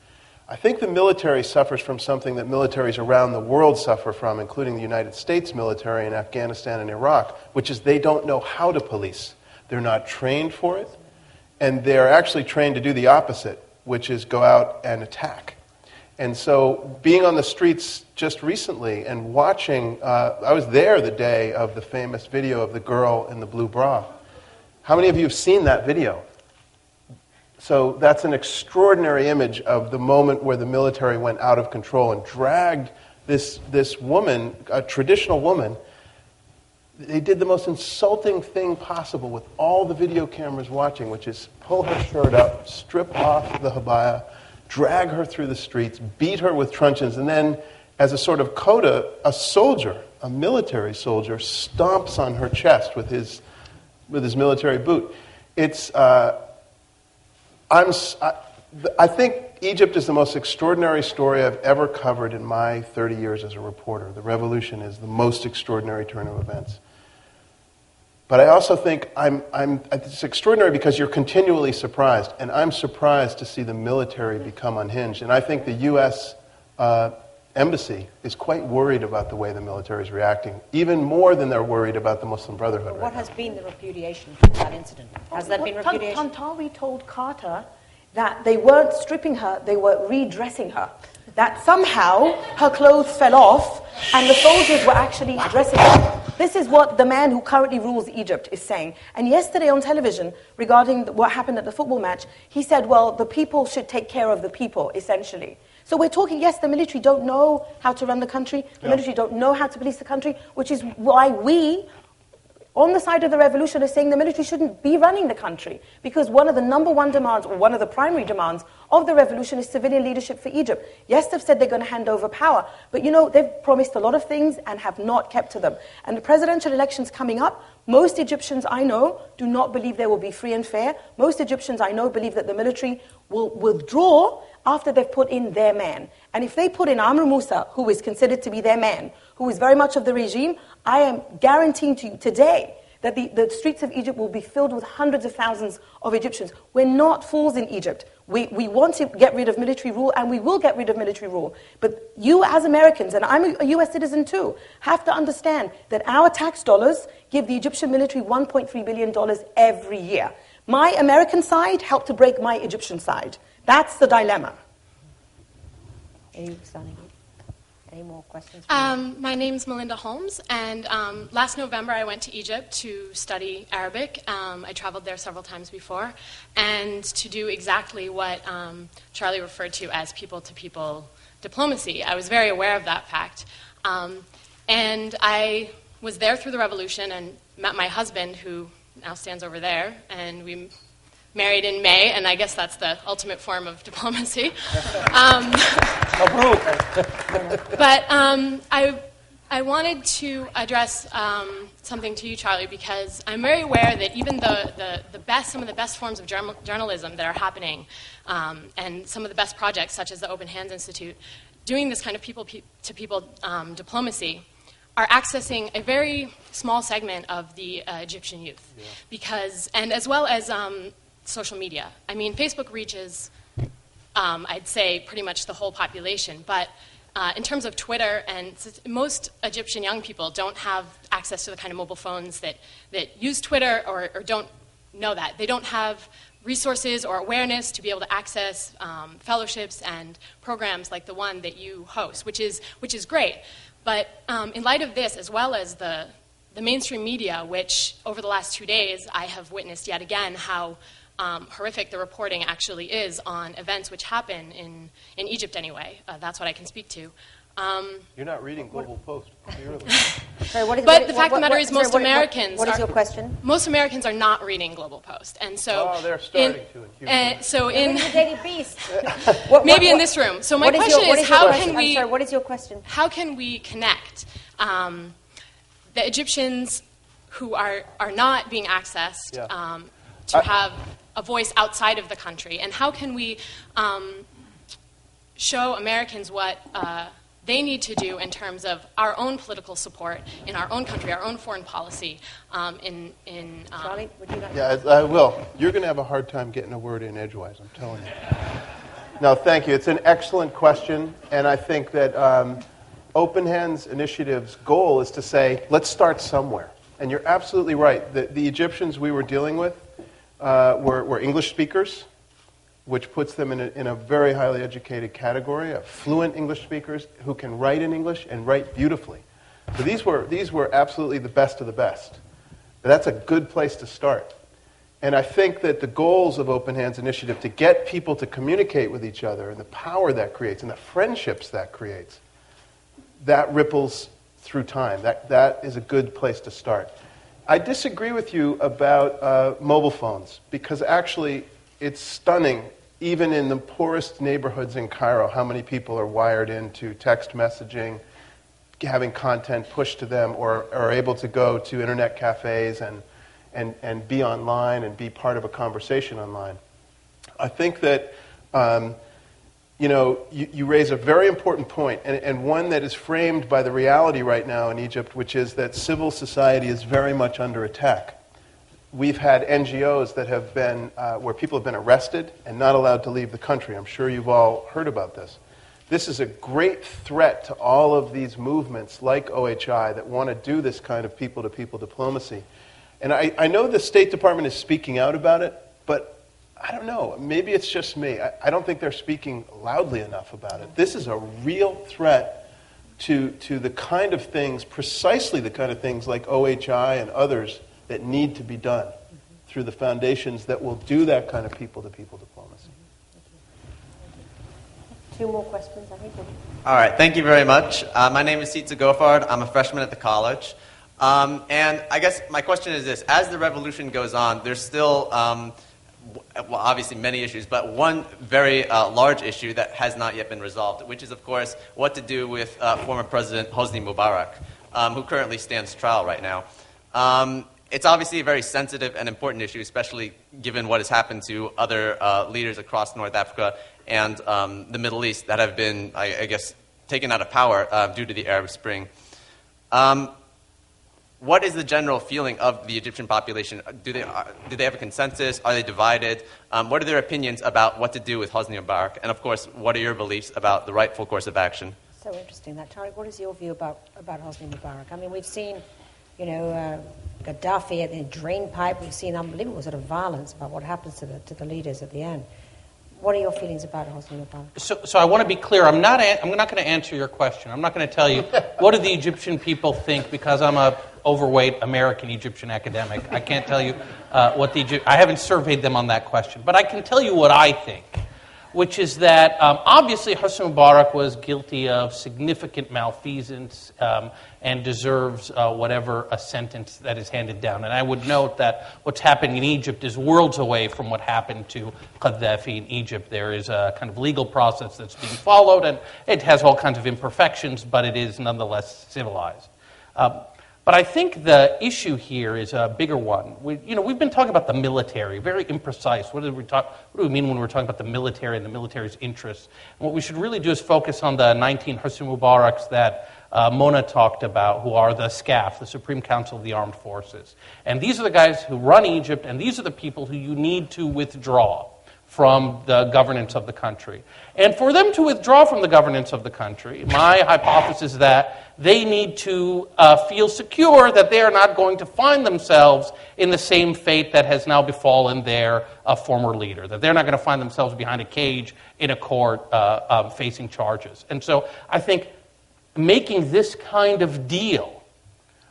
Speaker 5: I think the military suffers from something that militaries around the world suffer from, including the United States military in Afghanistan and Iraq, which is they don't know how to police. They're not trained for it, and they're actually trained to do the opposite, which is go out and attack. And so being on the streets just recently and watching, I was there the day of the famous video of the girl in the blue bra. How many of you have seen that video? So that's an extraordinary image of the moment where the military went out of control and dragged this woman, a traditional woman. They did the most insulting thing possible with all the video cameras watching, which is pull her shirt up, strip off the habaya, drag her through the streets, beat her with truncheons, and then, as a sort of coda, a soldier, a military soldier, stomps on her chest with his military boot. I think Egypt is the most extraordinary story I've ever covered in my 30 years as a reporter. The revolution is the most extraordinary turn of events. But I also think it's extraordinary because you're continually surprised, and I'm surprised to see the military become unhinged. And I think the U.S. embassy is quite worried about the way the military is reacting, even more than they're worried about the Muslim Brotherhood.
Speaker 3: What has been the repudiation for that incident? Has there been repudiation?
Speaker 2: Tantawi told Carter that they weren't stripping her, they were redressing her. That somehow her clothes fell off and the soldiers were actually dressing her. This is what the man who currently rules Egypt is saying. And yesterday on television, regarding what happened at the football match, he said, well, the people should take care of the people, essentially. So we're talking, yes, the military don't know how to run the country, the military don't know how to police the country, which is why we, on the side of the revolution, are saying the military shouldn't be running the country. Because one of the number one demands, or one of the primary demands of the revolution is civilian leadership for Egypt. Yes, they've said they're going to hand over power, but they've promised a lot of things and have not kept to them. And the presidential elections coming up, most Egyptians I know do not believe they will be free and fair. Most Egyptians I know believe that the military will withdraw after they've put in their man. And if they put in Amr Musa, who is considered to be their man, who is very much of the regime, I am guaranteeing to you today that the streets of Egypt will be filled with hundreds of thousands of Egyptians. We're not fools in Egypt. We want to get rid of military rule, and we will get rid of military rule. But you as Americans, and I'm a US citizen too, have to understand that our tax dollars give the Egyptian military $1.3 billion every year. My American side helped to break my Egyptian side. That's the dilemma.
Speaker 3: Any more questions?
Speaker 8: My name's Melinda Holmes, and last November I went to Egypt to study Arabic. I traveled there several times before, and to do exactly what Charlie referred to as people-to-people diplomacy. I was very aware of that fact. And I was there through the revolution and met my husband, who now stands over there, and we married in May, and I guess that's the ultimate form of diplomacy. But I wanted to address something to you, Charlie, because I'm very aware that even some of the best forms of journalism that are happening, and some of the best projects, such as the Open Hands Institute, doing this kind of people-to-people diplomacy, are accessing a very small segment of the Egyptian youth, and as well as social media. I mean, Facebook reaches, I'd say, pretty much the whole population, but in terms of Twitter, and most Egyptian young people don't have access to the kind of mobile phones that use Twitter or don't know that. They don't have resources or awareness to be able to access fellowships and programs like the one that you host, which is great. But in light of this, as well as the mainstream media, which over the last 2 days I have witnessed yet again how horrific the reporting actually is on events which happen in Egypt anyway. That's what I can speak to.
Speaker 5: You're not reading GlobalPost, clearly.
Speaker 8: But the fact of the matter is most Americans...
Speaker 3: What is your question?
Speaker 8: Most Americans are not reading GlobalPost. And so...
Speaker 5: Oh, they're starting to in Houston.
Speaker 8: So
Speaker 3: in the Daily Beast.
Speaker 8: Maybe in this room. So my question is, how can we...
Speaker 3: I'm sorry, what is your question?
Speaker 8: How can we connect the Egyptians who are not being accessed to have a voice outside of the country, and how can we show Americans what they need to do in terms of our own political support in our own country, our own foreign policy.
Speaker 3: Charlie, would you like?
Speaker 5: Yeah, I will. You're going to have a hard time getting a word in edgewise, I'm telling you. No, thank you. It's an excellent question, and I think that Open Hands Initiative's goal is to say, let's start somewhere. And you're absolutely right. The Egyptians we were dealing with were English speakers, which puts them in a very highly educated category of fluent English speakers who can write in English and write beautifully. So these were absolutely the best of the best. But that's a good place to start. And I think that the goals of Open Hands Initiative to get people to communicate with each other and the power that creates and the friendships that creates, that ripples through time. That is a good place to start. I disagree with you about mobile phones, because actually it's stunning, even in the poorest neighborhoods in Cairo, how many people are wired into text messaging, having content pushed to them, or are able to go to internet cafes and be online and be part of a conversation online. I think that you raise a very important point, and one that is framed by the reality right now in Egypt, which is that civil society is very much under attack. We've had NGOs that have been, where people have been arrested and not allowed to leave the country. I'm sure you've all heard about this. this is a great threat to all of these movements like OHI that want to do this kind of people-to-people diplomacy. And I know the State Department is speaking out about it, but I don't know. Maybe it's just me. I don't think they're speaking loudly enough about it. This is a real threat to the kind of things, precisely the kind of things like OHI and others that need to be done through the foundations that will do that kind of people-to-people diplomacy.
Speaker 3: Two more questions, I think.
Speaker 9: All right, thank you very much. My name is Sitza Gofard. I'm a freshman at the college. And I guess my question is this. As the revolution goes on, there's still, well, obviously many issues, but one very large issue that has not yet been resolved, which is, of course, what to do with former President Hosni Mubarak, who currently stands trial right now. It's obviously a very sensitive and important issue, especially given what has happened to other leaders across North Africa and the Middle East that have been, I guess, taken out of power due to the Arab Spring. What is the general feeling of the Egyptian population? Do they have a consensus? Are they divided? What are their opinions about what to do with Hosni Mubarak? And, of course, what are your beliefs about the rightful course of action?
Speaker 3: So interesting that. Tarek, what is your view about Hosni Mubarak? I mean, we've seen, Gaddafi at the drain pipe. We've seen unbelievable sort of violence about what happens to the leaders at the end. What are your feelings about Hosni Mubarak?
Speaker 4: So I want to be clear. I'm not going to answer your question. I'm not going to tell you what do the Egyptian people think because I'm a overweight American Egyptian academic. I can't tell you what I haven't surveyed them on that question. But I can tell you what I think, which is that obviously Hosni Mubarak was guilty of significant malfeasance and deserves whatever a sentence that is handed down. And I would note that what's happening in Egypt is worlds away from what happened to Gaddafi in Egypt. There is a kind of legal process that's being followed, and it has all kinds of imperfections, but it is nonetheless civilized. But I think the issue here is a bigger one. We've been talking about the military, very imprecise. What do we mean when we're talking about the military and the military's interests? And what we should really do is focus on the 19 Hosni Mubaraks that Mona talked about, who are the SCAF, the Supreme Council of the Armed Forces. And these are the guys who run Egypt, and these are the people who you need to withdraw from the governance of the country. And for them to withdraw from the governance of the country, my hypothesis is that they need to feel secure that they are not going to find themselves in the same fate that has now befallen their former leader, that they're not going to find themselves behind a cage in a court facing charges. And so I think making this kind of deal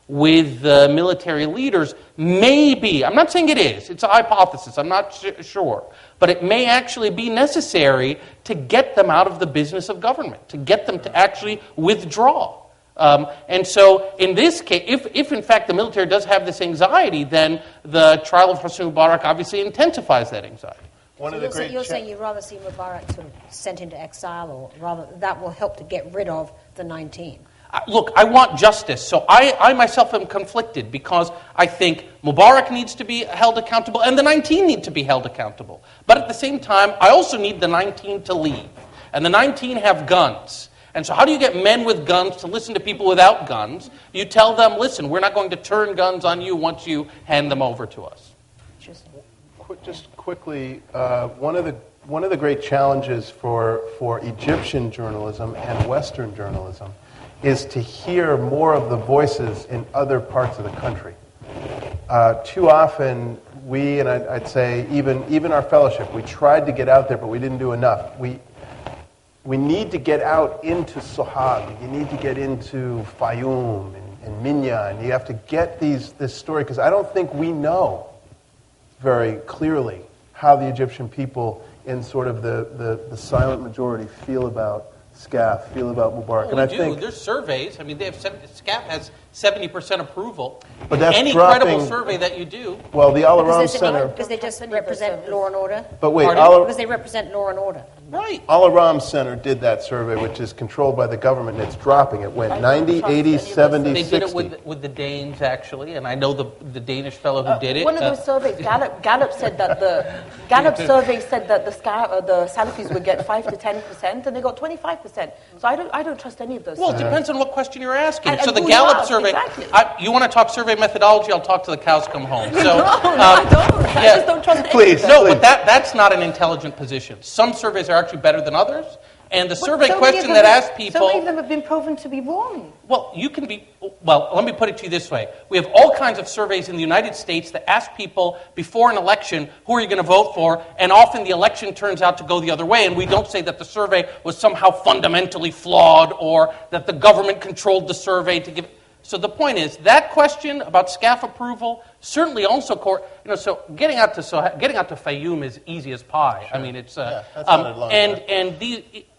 Speaker 4: with the military leaders may be, I'm not saying it is, it's a hypothesis, I'm not sure, but it may actually be necessary to get them out of the business of government, to get them to actually withdraw. And so in this case, if in fact the military does have this anxiety, then the trial of Hosni Mubarak obviously intensifies that anxiety.
Speaker 3: You're saying you'd rather see Mubarak sort of sent into exile, or rather that will help to get rid of the 19?
Speaker 4: Look, I want justice, so I myself am conflicted because I think Mubarak needs to be held accountable and the 19 need to be held accountable. But at the same time, I also need the 19 to leave. And the 19 have guns. And so how do you get men with guns to listen to people without guns? You tell them, listen, we're not going to turn guns on you once you hand them over to us.
Speaker 5: Just quickly, one of the great challenges for Egyptian journalism and Western journalism is to hear more of the voices in other parts of the country. Too often, we, and I'd say even our fellowship, we tried to get out there, but we didn't do enough. We need to get out into Sohag. You need to get into Fayoum and Minya, and you have to get this story, because I don't think we know very clearly how the Egyptian people in sort of the silent majority feel about SCAF, feel about Mubarak.
Speaker 4: Well, and I think there's surveys. I mean, SCAF has 70% approval.
Speaker 5: But that's
Speaker 4: any credible survey that you do.
Speaker 5: Well, the Al-Aram Center,
Speaker 3: because they just represent law and order.
Speaker 5: But wait,
Speaker 3: because they represent law and order.
Speaker 4: Right.
Speaker 5: Al-Aram Center did that survey, which is controlled by the government, and it's dropping. It went 90, 80, 70,
Speaker 4: they
Speaker 5: 60.
Speaker 4: They did it with the Danes, actually, and I know the Danish fellow who did it.
Speaker 2: One of those surveys, Gallup said that survey said that the Salafis would get 5 to 10%, and they got 25%. So I don't trust any of those.
Speaker 4: Well, it depends on what question you're asking.
Speaker 2: And
Speaker 4: so the Gallup survey.
Speaker 2: Exactly.
Speaker 4: You want to talk survey methodology? I'll talk to the cows come home. So,
Speaker 2: no, I don't. I just don't trust any of them.
Speaker 4: No, but that's not an intelligent position. Some surveys are actually better than others. And the survey question that asked people...
Speaker 2: So many of them have been proven to be wrong.
Speaker 4: Well, let me put it to you this way. We have all kinds of surveys in the United States that ask people before an election, who are you going to vote for? And often the election turns out to go the other way, and we don't say that the survey was somehow fundamentally flawed or that the government controlled the survey to give... So the point is, that question about SCAF approval certainly also, so getting out to Fayoum is easy as pie. Sure. I mean, it's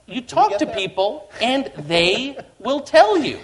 Speaker 4: you talk to people, and they will tell you.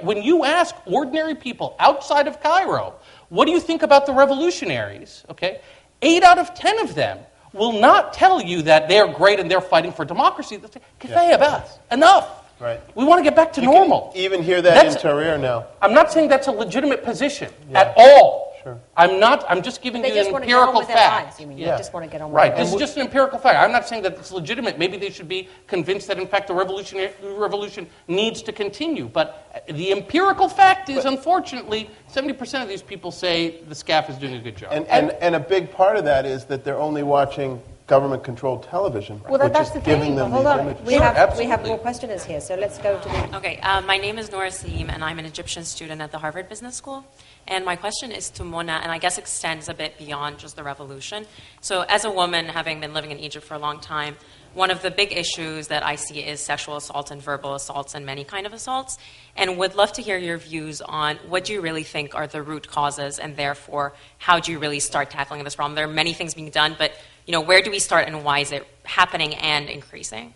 Speaker 4: When you ask ordinary people outside of Cairo, what do you think about the revolutionaries? Okay, 8 out of 10 of them will not tell you that they're great and they're fighting for democracy. They'll say, "Kifaya bas, enough."
Speaker 5: Right.
Speaker 4: We want to get back to normal.
Speaker 5: Can even hear that in Tahrir now.
Speaker 4: I'm not saying that's a legitimate position at all.
Speaker 5: Sure.
Speaker 4: I'm just giving you an empirical fact.
Speaker 3: They just want to get on with
Speaker 4: Right.
Speaker 3: their lives.
Speaker 4: This is just an empirical fact. I'm not saying that it's legitimate. Maybe they should be convinced that, in fact, the revolution needs to continue. But the empirical fact is, unfortunately, 70% of these people say the SCAF is doing a good job.
Speaker 5: And a big part of that is that they're only watching government-controlled television,
Speaker 2: well,
Speaker 5: which
Speaker 2: that's
Speaker 5: is
Speaker 2: the
Speaker 5: giving
Speaker 2: thing.
Speaker 5: them
Speaker 3: Hold
Speaker 5: these
Speaker 3: on.
Speaker 5: images.
Speaker 3: We have more questioners here, so let's go to the...
Speaker 10: Okay, my name is Nora Saeem, and I'm an Egyptian student at the Harvard Business School. And my question is to Mona, and I guess extends a bit beyond just the revolution. So as a woman, having been living in Egypt for a long time, one of the big issues that I see is sexual assault and verbal assaults and many kind of assaults. And would love to hear your views on what do you really think are the root causes, and therefore, how do you really start tackling this problem? There are many things being done, but where do we start and why is it happening and increasing?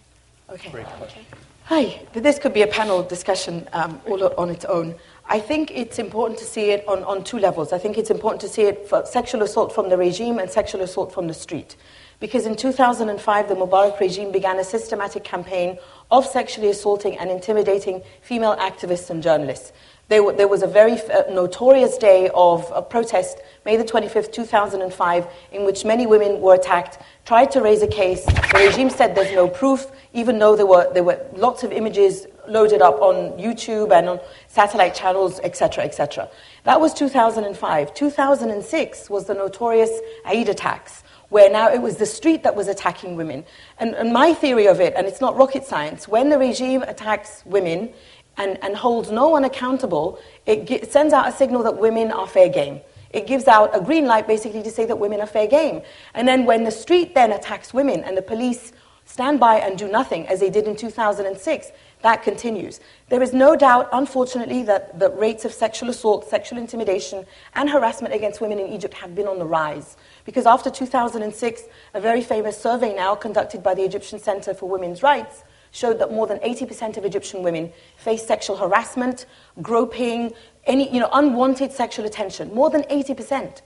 Speaker 2: Okay. Great question. Hi. This could be a panel discussion all on its own. I think it's important to see it on 2 levels. I think it's important to see it for sexual assault from the regime and sexual assault from the street. Because in 2005, the Mubarak regime began a systematic campaign of sexually assaulting and intimidating female activists and journalists. There was a very notorious day of a protest, May the 25th, 2005, in which many women were attacked, tried to raise a case. The regime said there's no proof, even though there were lots of images loaded up on YouTube and on satellite channels, etc., etc. That was 2005. 2006 was the notorious Eid attacks, where now it was the street that was attacking women. And my theory of it, and it's not rocket science, when the regime attacks women and holds no one accountable, it sends out a signal that women are fair game. It gives out a green light basically to say that women are fair game. And then when the street then attacks women and the police stand by and do nothing, as they did in 2006, that continues. There is no doubt, unfortunately, that the rates of sexual assault, sexual intimidation, and harassment against women in Egypt have been on the rise. Because after 2006, a very famous survey now conducted by the Egyptian Center for Women's Rights showed that more than 80% of Egyptian women face sexual harassment, groping, unwanted sexual attention. More than 80%.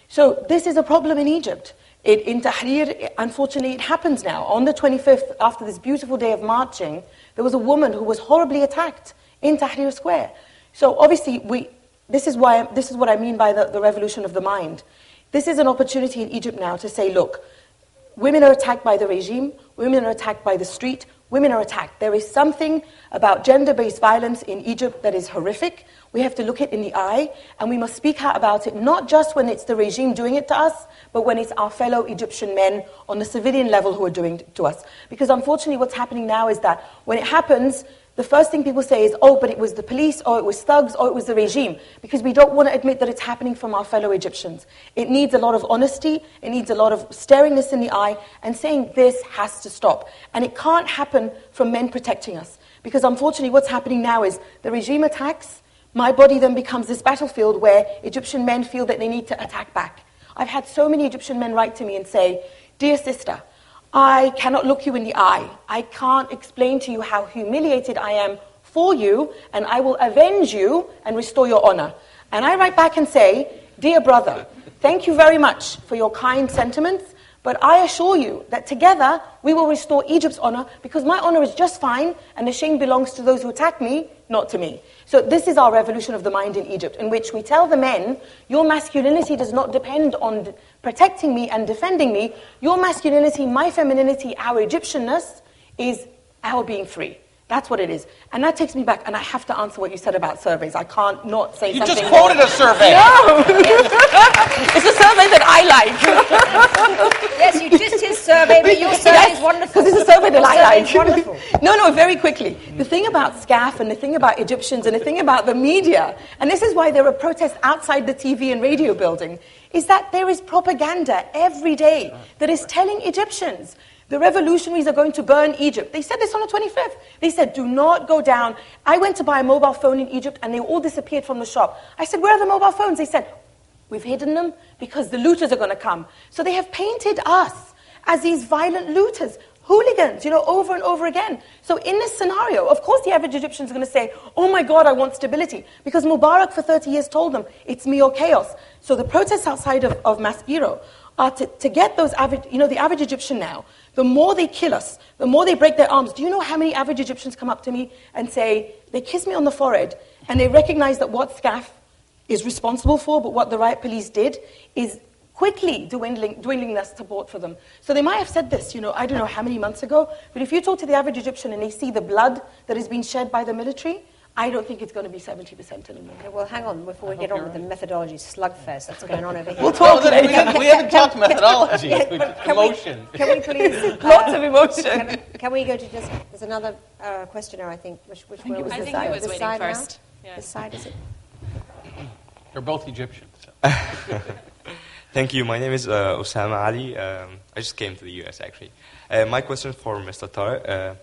Speaker 2: So this is a problem in Egypt. In Tahrir, unfortunately, it happens now. On the 25th, after this beautiful day of marching, there was a woman who was horribly attacked in Tahrir Square. So obviously, this is what I mean by the revolution of the mind. This is an opportunity in Egypt now to say, look, women are attacked by the regime, women are attacked by the street, women are attacked. There is something about gender-based violence in Egypt that is horrific. We have to look it in the eye, and we must speak out about it, not just when it's the regime doing it to us, but when it's our fellow Egyptian men on the civilian level who are doing it to us. Because unfortunately what's happening now is that when it happens, the first thing people say is, oh, but it was the police, or it was thugs, or it was the regime, because we don't want to admit that it's happening from our fellow Egyptians. It needs a lot of honesty, it needs a lot of staring this in the eye, and saying this has to stop. And it can't happen from men protecting us. Because unfortunately what's happening now is the regime attacks, my body then becomes this battlefield where Egyptian men feel that they need to attack back. I've had so many Egyptian men write to me and say, dear sister, I cannot look you in the eye. I can't explain to you how humiliated I am for you, and I will avenge you and restore your honor. And I write back and say, dear brother, thank you very much for your kind sentiments, but I assure you that together we will restore Egypt's honor, because my honor is just fine, and the shame belongs to those who attack me, not to me. So this is our revolution of the mind in Egypt, in which we tell the men, your masculinity does not depend on protecting me and defending me. Your masculinity, my femininity, our Egyptianness is our being free. That's what it is. And that takes me back, and I have to answer what you said about surveys. I can't not say something.
Speaker 4: You just quoted a survey.
Speaker 2: No! It's a survey that I like.
Speaker 3: Yes, you just his survey, but your survey is
Speaker 2: Yes, because this is so bit like wonderful. No, very quickly. The thing about SCAF and the thing about Egyptians and the thing about the media, and this is why there are protests outside the TV and radio building, is that there is propaganda every day that is telling Egyptians the revolutionaries are going to burn Egypt. They said this on the 25th. They said, do not go down. I went to buy a mobile phone in Egypt and they all disappeared from the shop. I said, where are the mobile phones? They said, we've hidden them because the looters are going to come. So they have painted us as these violent looters, hooligans, over and over again. So in this scenario, of course the average Egyptian is going to say, oh my God, I want stability. Because Mubarak for 30 years told them, it's me or chaos. So the protests outside of Maspero are to get those average, the average Egyptian now, the more they kill us, the more they break their arms. Do you know how many average Egyptians come up to me and say, they kiss me on the forehead, and they recognize that what SCAF is responsible for, but what the riot police did, is quickly dwindling their support for them. So they might have said this, I don't know how many months ago, but if you talk to the average Egyptian and they see the blood that has been shed by the military, I don't think it's going to be 70% anymore.
Speaker 3: Okay, well, hang on before we get on with the methodology slugfest that's going on over here.
Speaker 2: We'll talk later.
Speaker 4: We haven't talked methodology. Emotion.
Speaker 3: Can we please...
Speaker 2: Lots of emotion.
Speaker 3: Can we go to just... There's another questioner, I think. Which
Speaker 8: I think he was waiting first.
Speaker 3: Yeah. This side, is it?
Speaker 4: They're both Egyptians. So.
Speaker 11: Thank you. My name is Osama Ali. I just came to the U.S. actually. My question for Mr. Tarek.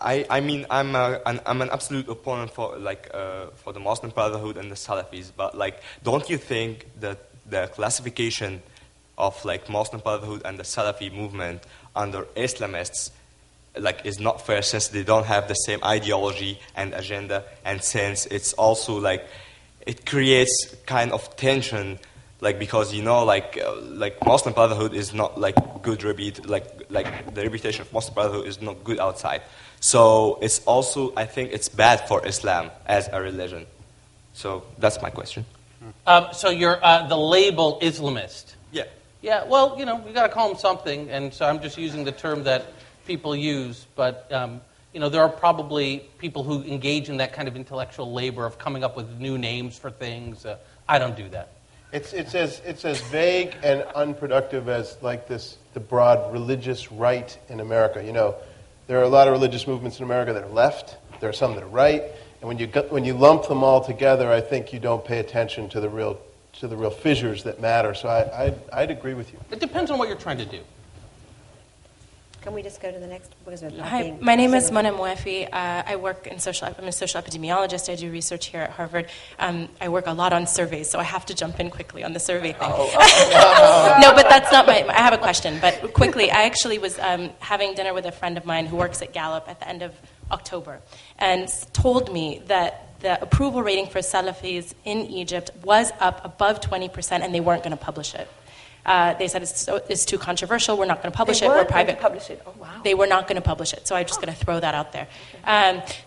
Speaker 11: I mean, I'm an absolute opponent for the Muslim Brotherhood and the Salafis. But don't you think that the classification of Muslim Brotherhood and the Salafi movement under Islamists is not fair, since they don't have the same ideology and agenda, and since it's also it creates kind of tension. Because Muslim Brotherhood is not good the reputation of Muslim Brotherhood is not good outside. So it's also, I think it's bad for Islam as a religion. So that's my question.
Speaker 4: So you're the label Islamist.
Speaker 11: Yeah.
Speaker 4: Yeah. Well, we got to call them something, and so I'm just using the term that people use. But there are probably people who engage in that kind of intellectual labor of coming up with new names for things. I don't do that.
Speaker 5: It's as vague and unproductive as the broad religious right in America. There are a lot of religious movements in America that are left. There are some that are right. And when you lump them all together, I think you don't pay attention to the real fissures that matter. So I'd agree with you.
Speaker 4: It depends on what you're trying to do.
Speaker 3: Can we just go to the next?
Speaker 12: Hi, my name is Mona Mouafi. I'm a social epidemiologist. I do research here at Harvard. I work a lot on surveys, so I have to jump in quickly on the survey thing. No, but that's not I have a question, but quickly. I actually was having dinner with a friend of mine who works at Gallup at the end of October, and told me that the approval rating for Salafis in Egypt was up above 20%, and they weren't going to publish it. They said it's too controversial. We're not going to publish it. We're private.
Speaker 2: Publish it. Oh, wow.
Speaker 12: They were not going to publish it, so I'm just going to throw that out there.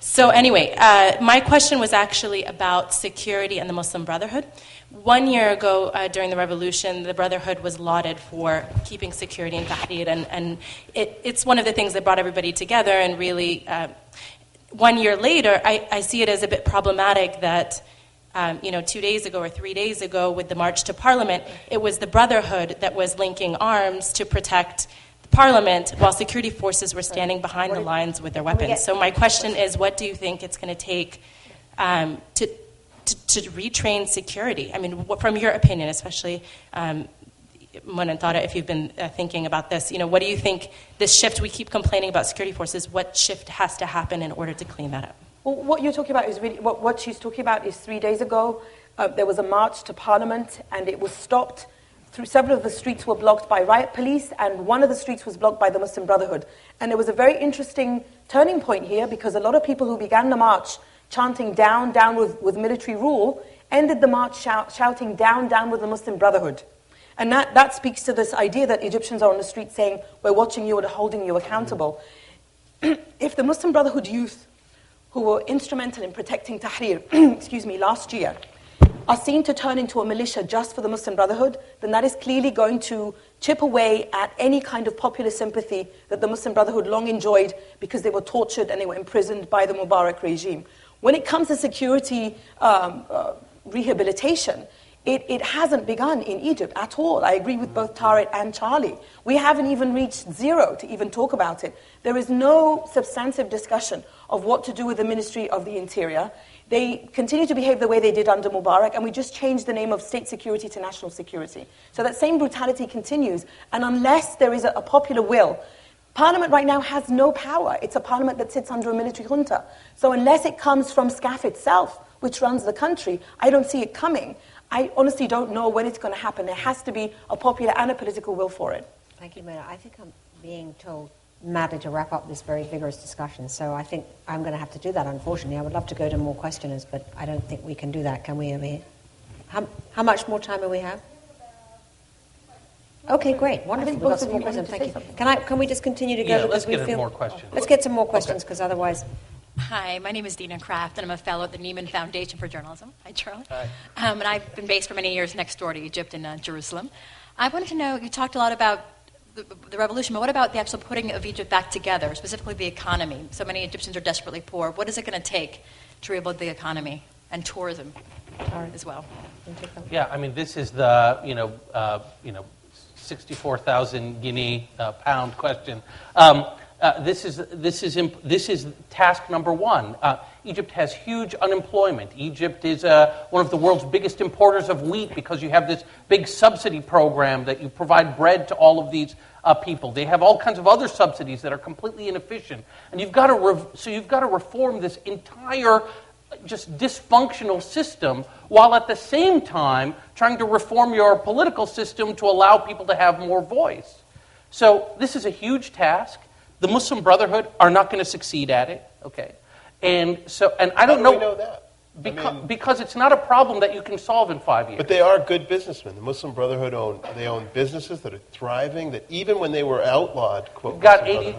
Speaker 12: So anyway, my question was actually about security and the Muslim Brotherhood. 1 year ago, during the revolution, the Brotherhood was lauded for keeping security in Tahrir, and it's one of the things that brought everybody together. And really, 1 year later, I see it as a bit problematic that 2 days ago or 3 days ago with the March to Parliament, it was the Brotherhood that was linking arms to protect Parliament while security forces were standing behind the lines with their weapons. So my question is, what do you think it's going to take to retrain security? I mean, from your opinion, especially Mona and Tarek, if you've been thinking about this, what do you think this shift, we keep complaining about security forces, what shift has to happen in order to clean that up?
Speaker 2: Well, what you're talking about is really, what she's talking about is 3 days ago, there was a march to Parliament, and it was stopped. Several of the streets were blocked by riot police, and one of the streets was blocked by the Muslim Brotherhood. And there was a very interesting turning point here, because a lot of people who began the march chanting down, down with military rule, ended the march shouting down, down with the Muslim Brotherhood. And that speaks to this idea that Egyptians are on the street saying, we're watching you and holding you accountable. If the Muslim Brotherhood youth who were instrumental in protecting Tahrir, last year, are seen to turn into a militia just for the Muslim Brotherhood, then that is clearly going to chip away at any kind of popular sympathy that the Muslim Brotherhood long enjoyed because they were tortured and they were imprisoned by the Mubarak regime. When it comes to security rehabilitation, It hasn't begun in Egypt at all. I agree with both Tarek and Charlie. We haven't even reached zero to even talk about it. There is no substantive discussion of what to do with the Ministry of the Interior. They continue to behave the way they did under Mubarak, and we just changed the name of state security to national security. So that same brutality continues, and unless there is a popular will, Parliament right now has no power. It's a parliament that sits under a military junta. So unless it comes from SCAF itself, which runs the country, I don't see it coming. I honestly don't know when it's going to happen. There has to be a popular and a political will for it.
Speaker 3: Thank you, Mona. I think I'm being told madly to wrap up this very vigorous discussion, so I think I'm going to have to do that, unfortunately. I would love to go to more questioners, but I don't think we can do that, can we, over here? How much more time do we have? Okay, great. Wonderful. We've got some more questions. Thank you. Can we just continue to go?
Speaker 4: Yeah, let's get more questions.
Speaker 3: Let's get some more questions, because otherwise...
Speaker 13: Hi, my name is Dina Kraft, and I'm a fellow at the Neiman Foundation for Journalism. Hi, Charlie.
Speaker 4: Hi.
Speaker 13: And I've been based for many years next door to Egypt in Jerusalem. I wanted to know, you talked a lot about the revolution, but what about the actual putting of Egypt back together, specifically the economy? So many Egyptians are desperately poor. What is it going to take to rebuild the economy and tourism as well?
Speaker 4: Yeah, I mean, this is the 64,000 guinea pound question. This is task number one. Egypt has huge unemployment. Egypt is one of the world's biggest importers of wheat because you have this big subsidy program that you provide bread to all of these people. They have all kinds of other subsidies that are completely inefficient, and you've got to reform this entire just dysfunctional system, while at the same time trying to reform your political system to allow people to have more voice. So this is a huge task. The Muslim Brotherhood are not going to succeed at it, okay? And I don't know.
Speaker 5: How do we know that?
Speaker 4: Because it's not a problem that you can solve in 5 years.
Speaker 5: But they are good businessmen. The Muslim Brotherhood own businesses that are thriving, that even when they were outlawed, quote,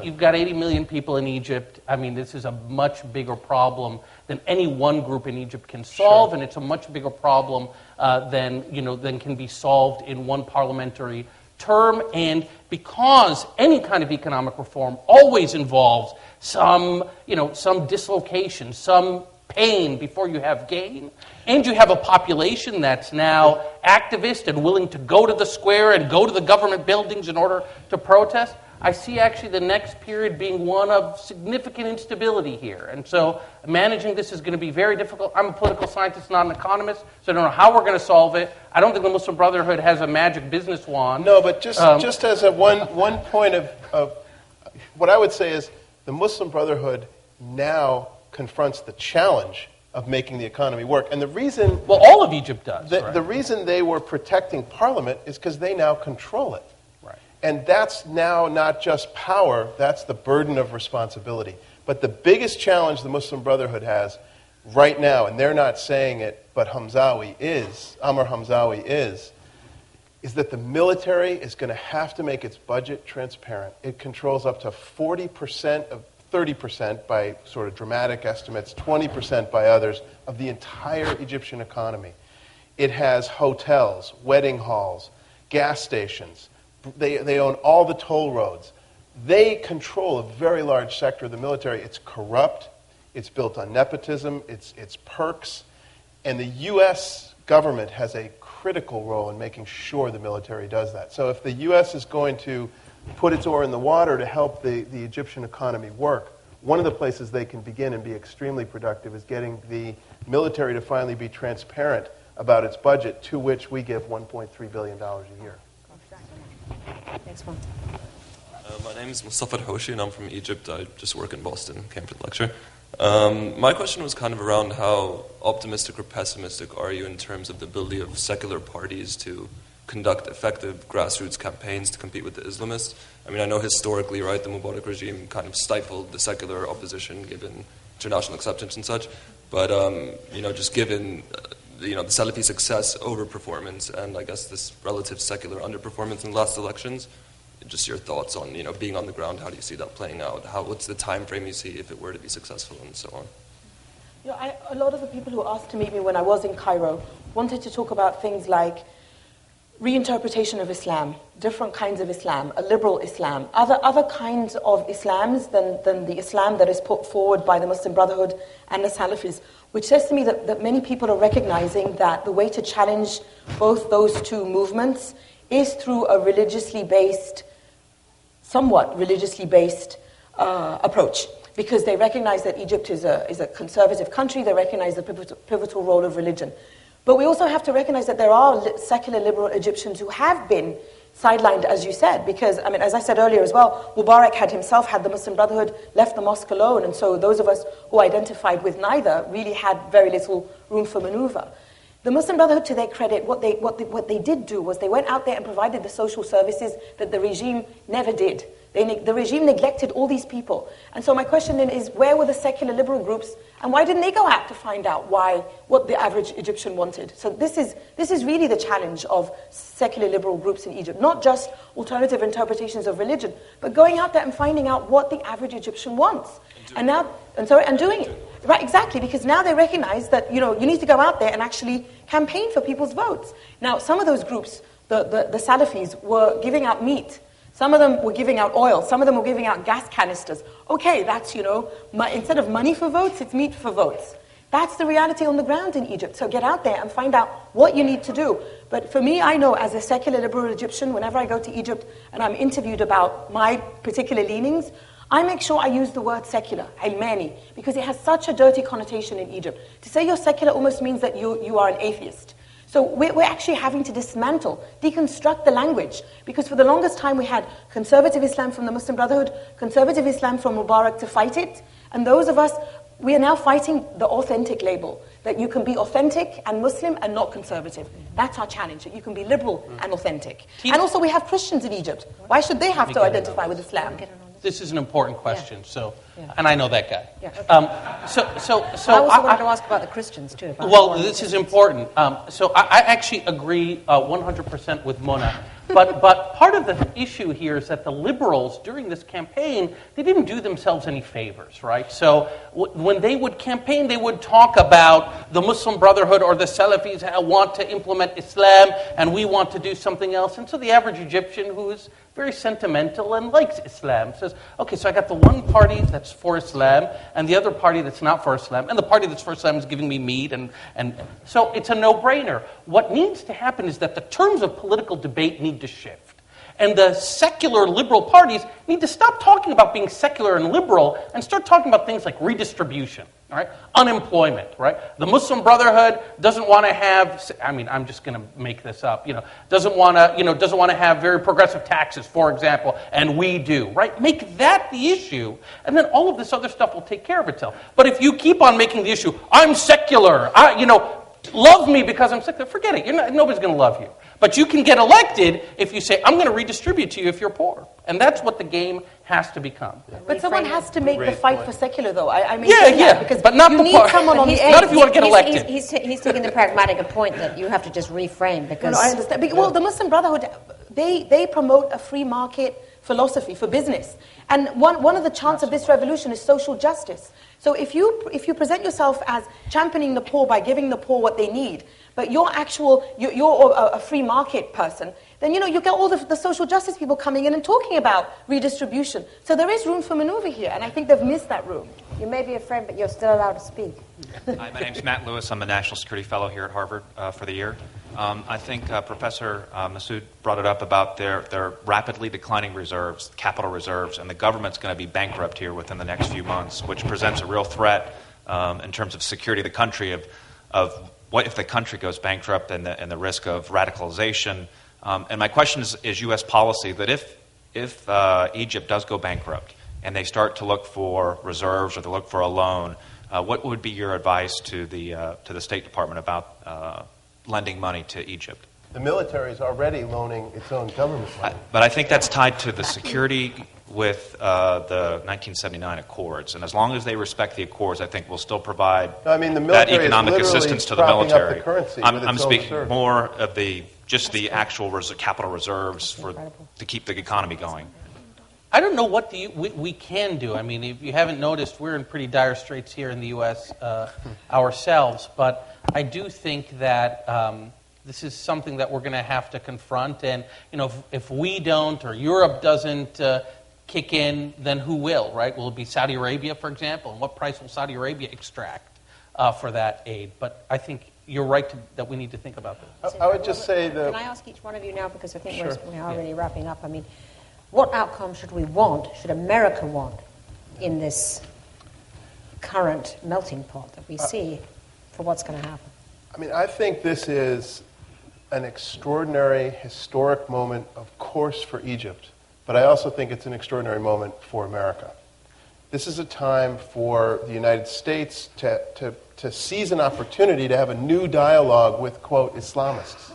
Speaker 4: you've got 80 million people in Egypt. I mean, this is a much bigger problem than any one group in Egypt can solve, and it's a much bigger problem than can be solved in one parliamentary term. And because any kind of economic reform always involves some dislocation, some pain before you have gain, and you have a population that's now activist and willing to go to the square and go to the government buildings in order to protest, I see actually the next period being one of significant instability here. And so managing this is going to be very difficult. I'm a political scientist, not an economist, so I don't know how we're going to solve it. I don't think the Muslim Brotherhood has a magic business wand.
Speaker 5: No, but just as a one point of what I would say is the Muslim Brotherhood now confronts the challenge of making the economy work. And the reason...
Speaker 4: Well, all of Egypt does.
Speaker 5: The reason they were protecting Parliament is because they now control it.
Speaker 4: Right.
Speaker 5: And that's now not just power, that's the burden of responsibility. But the biggest challenge the Muslim Brotherhood has right now, and they're not saying it, but Amr Hamzawi is that the military is going to have to make its budget transparent. It controls up to 30% by sort of dramatic estimates, 20% by others, of the entire Egyptian economy. It has hotels, wedding halls, gas stations. They own all the toll roads. They control a very large sector of the military. It's corrupt. It's built on nepotism. It's perks. And the U.S. government has a critical role in making sure the military does that. So if the U.S. is going to put its oar in the water to help the Egyptian economy work, one of the places they can begin and be extremely productive is getting the military to finally be transparent about its budget, to which we give $1.3 billion a year.
Speaker 3: Next one.
Speaker 14: My name is Mustafa Hoshi, and I'm from Egypt. I just work in Boston, came for the lecture. My question was kind of around how optimistic or pessimistic are you in terms of the ability of secular parties to conduct effective grassroots campaigns to compete with the Islamists? I mean, I know historically, right, the Mubarak regime kind of stifled the secular opposition given international acceptance and such. But, just given, the Salafi success over performance and I guess this relative secular underperformance in the last elections, just your thoughts on, being on the ground, how do you see that playing out? What's the time frame you see if it were to be successful and so on?
Speaker 2: A lot of the people who asked to meet me when I was in Cairo wanted to talk about things like reinterpretation of Islam, different kinds of Islam, a liberal Islam, other kinds of Islams than the Islam that is put forward by the Muslim Brotherhood and the Salafis, which says to me that many people are recognizing that the way to challenge both those two movements is through a somewhat religiously based approach, because they recognize that Egypt is a conservative country, they recognize the pivotal role of religion. But we also have to recognize that there are secular liberal Egyptians who have been sidelined, as you said, because, I mean, as I said earlier as well, Mubarak had the Muslim Brotherhood, left the mosque alone, and so those of us who identified with neither really had very little room for maneuver. The Muslim Brotherhood, to their credit, what they did do was they went out there and provided the social services that the regime never did. The regime neglected all these people. And so my question then is, where were the secular liberal groups, and why didn't they go out to find out what the average Egyptian wanted? So this is really the challenge of secular liberal groups in Egypt, not just alternative interpretations of religion, but going out there and finding out what the average Egyptian wants. And doing it. Right, exactly, because now they recognize that, you need to go out there and actually campaign for people's votes. Now, some of those groups, the Salafis, were giving out meat. Some of them were giving out oil. Some of them were giving out gas canisters. Okay, that's, instead of money for votes, it's meat for votes. That's the reality on the ground in Egypt. So get out there and find out what you need to do. But for me, I know as a secular liberal Egyptian, whenever I go to Egypt and I'm interviewed about my particular leanings, I make sure I use the word secular, Ilmani, because it has such a dirty connotation in Egypt. To say you're secular almost means that you are an atheist. So we're actually having to deconstruct the language, because for the longest time we had conservative Islam from the Muslim Brotherhood, conservative Islam from Mubarak to fight it, and those of us, we are now fighting the authentic label, that you can be authentic and Muslim and not conservative. That's our challenge, that you can be liberal and authentic. And also we have Christians in Egypt. Why should they have to identify with Islam?
Speaker 4: This is an important question, and I know that guy.
Speaker 3: Yeah. I also wanted to ask about the Christians, too.
Speaker 4: This is important. So I actually agree 100% with Mona. But part of the issue here is that the liberals, during this campaign, they didn't do themselves any favors, right? So when they would campaign, they would talk about the Muslim Brotherhood or the Salafis want to implement Islam, and we want to do something else. And so the average Egyptian who is very sentimental and likes Islam says, okay, so I got the one party that's for Islam and the other party that's not for Islam, and the party that's for Islam is giving me meat, and so it's a no-brainer. What needs to happen is that the terms of political debate need to shift. And the secular liberal parties need to stop talking about being secular and liberal and start talking about things like redistribution, all right? Unemployment, right? The Muslim Brotherhood doesn't want to have, I'm just going to make this up, doesn't want to have very progressive taxes, for example, and we do, right? Make that the issue, and then all of this other stuff will take care of itself. But if you keep on making the issue, I'm secular, love me because I'm secular, forget it. Nobody's going to love you. But you can get elected if you say, I'm going to redistribute to you if you're poor. And that's what the game has to become.
Speaker 2: But someone has to make the fight for secular, though.
Speaker 4: Because but not
Speaker 2: you
Speaker 4: the
Speaker 2: need
Speaker 4: part.
Speaker 2: Someone on the
Speaker 4: not if you want to get elected.
Speaker 3: He's taking the pragmatic point that you have to just reframe, because...
Speaker 2: No, I understand. Well, the Muslim Brotherhood, they promote a free market philosophy for business. And one of the chants of this revolution is social justice. So if you present yourself as championing the poor by giving the poor what they need, but you're a free market person, then you get all the social justice people coming in and talking about redistribution. So there is room for maneuver here, and I think they've missed that room.
Speaker 3: You may be afraid, but you're still allowed to speak.
Speaker 15: Hi, my name's Matt Lewis. I'm a National Security Fellow here at Harvard for the year. I think Professor Masoud brought it up about their rapidly declining reserves, capital reserves, and the government's going to be bankrupt here within the next few months, which presents a real threat in terms of security of the country, of what if the country goes bankrupt and the risk of radicalization. And my question is U.S. policy, that if Egypt does go bankrupt and they start to look for reserves or to look for a loan, what would be your advice to the State Department about lending money to Egypt?
Speaker 5: The military is already loaning its own government money.
Speaker 15: But I think that's tied to the security with the 1979 Accords. And as long as they respect the Accords, I think we'll still provide that economic assistance to the military. I'm speaking more of the actual capital reserves to keep the economy going.
Speaker 4: I don't know what we can do. If you haven't noticed, we're in pretty dire straits here in the U.S. Ourselves. But I do think that This is something that we're going to have to confront. And if we don't, or Europe doesn't kick in, then who will, right? Will it be Saudi Arabia, for example? And what price will Saudi Arabia extract for that aid? But I think you're right that we need to think about this.
Speaker 5: I would just say that...
Speaker 3: Can I ask each one of you now, because I think
Speaker 5: Sure.
Speaker 3: we are really wrapping up. I mean, what outcome should America want in this current melting pot that we see for what's going to happen?
Speaker 5: I mean, I think this is an extraordinary, historic moment, of course, for Egypt. But I also think it's an extraordinary moment for America. This is a time for the United States to seize an opportunity to have a new dialogue with, quote, Islamists.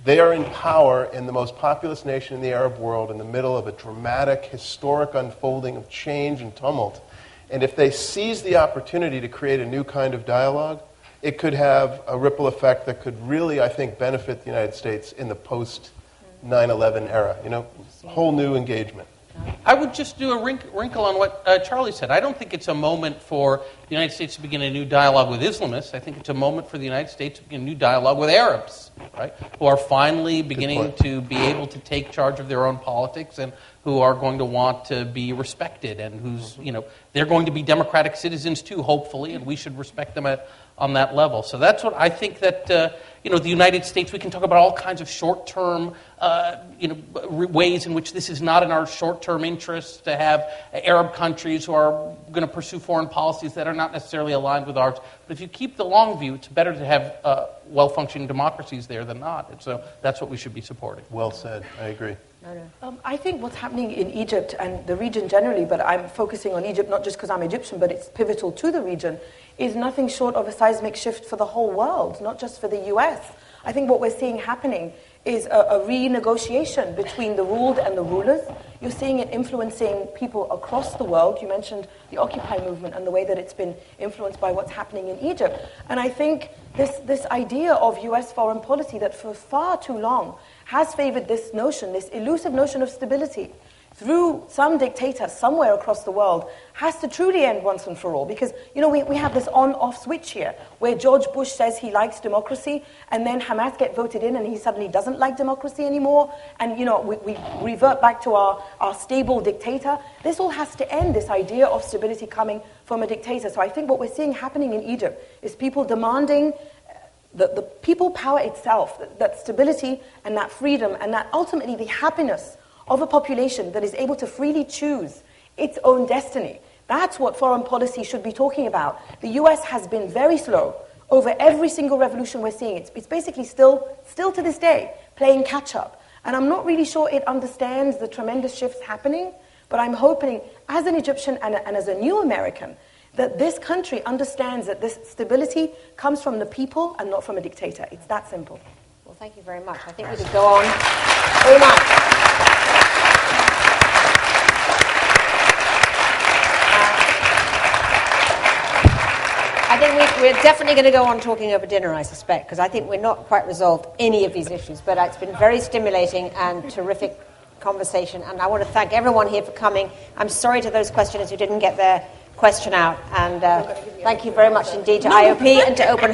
Speaker 5: They are in power in the most populous nation in the Arab world in the middle of a dramatic, historic unfolding of change and tumult. And if they seize the opportunity to create a new kind of dialogue, it could have a ripple effect that could really, I think, benefit the United States in the post-9/11 era. Whole new engagement.
Speaker 4: I would just do a wrinkle on what Charlie said. I don't think it's a moment for the United States to begin a new dialogue with Islamists. I think it's a moment for the United States to begin a new dialogue with Arabs, right? Who are finally beginning to be able to take charge of their own politics and who are going to want to be respected and who's, they're going to be democratic citizens too, hopefully, and we should respect them on that level. So that's what I think that, the United States, we can talk about all kinds of short-term, ways in which this is not in our short-term interests to have Arab countries who are going to pursue foreign policies that are not necessarily aligned with ours. But if you keep the long view, it's better to have well-functioning democracies there than not. And so that's what we should be supporting.
Speaker 5: Well said. I agree.
Speaker 2: I think what's happening in Egypt and the region generally, but I'm focusing on Egypt not just because I'm Egyptian, but it's pivotal to the region, is nothing short of a seismic shift for the whole world, not just for the US. I think what we're seeing happening is a renegotiation between the ruled and the rulers. You're seeing it influencing people across the world. You mentioned the Occupy movement and the way that it's been influenced by what's happening in Egypt. And I think this idea of US foreign policy that for far too long has favored this notion, this elusive notion of stability, through some dictator somewhere across the world, has to truly end once and for all. Because, we have this on-off switch here, where George Bush says he likes democracy, and then Hamas get voted in, and he suddenly doesn't like democracy anymore, and, we revert back to our stable dictator. This all has to end, this idea of stability coming from a dictator. So I think what we're seeing happening in Egypt is people demanding the people power itself, that stability and that freedom, and that ultimately the happiness of a population that is able to freely choose its own destiny. That's what foreign policy should be talking about. The US has been very slow over every single revolution we're seeing. It's basically still to this day playing catch up. And I'm not really sure it understands the tremendous shifts happening, but I'm hoping as an Egyptian and as a new American that this country understands that this stability comes from the people and not from a dictator. It's that simple.
Speaker 3: Well, thank you very much. I think we could go on all night. I think we're definitely going to go on talking over dinner, I suspect, because I think we're not quite resolved any of these issues. But it's been very stimulating and terrific conversation, and I want to thank everyone here for coming. I'm sorry to those questioners who didn't get their question out, and thank you very much indeed to IOP and to Open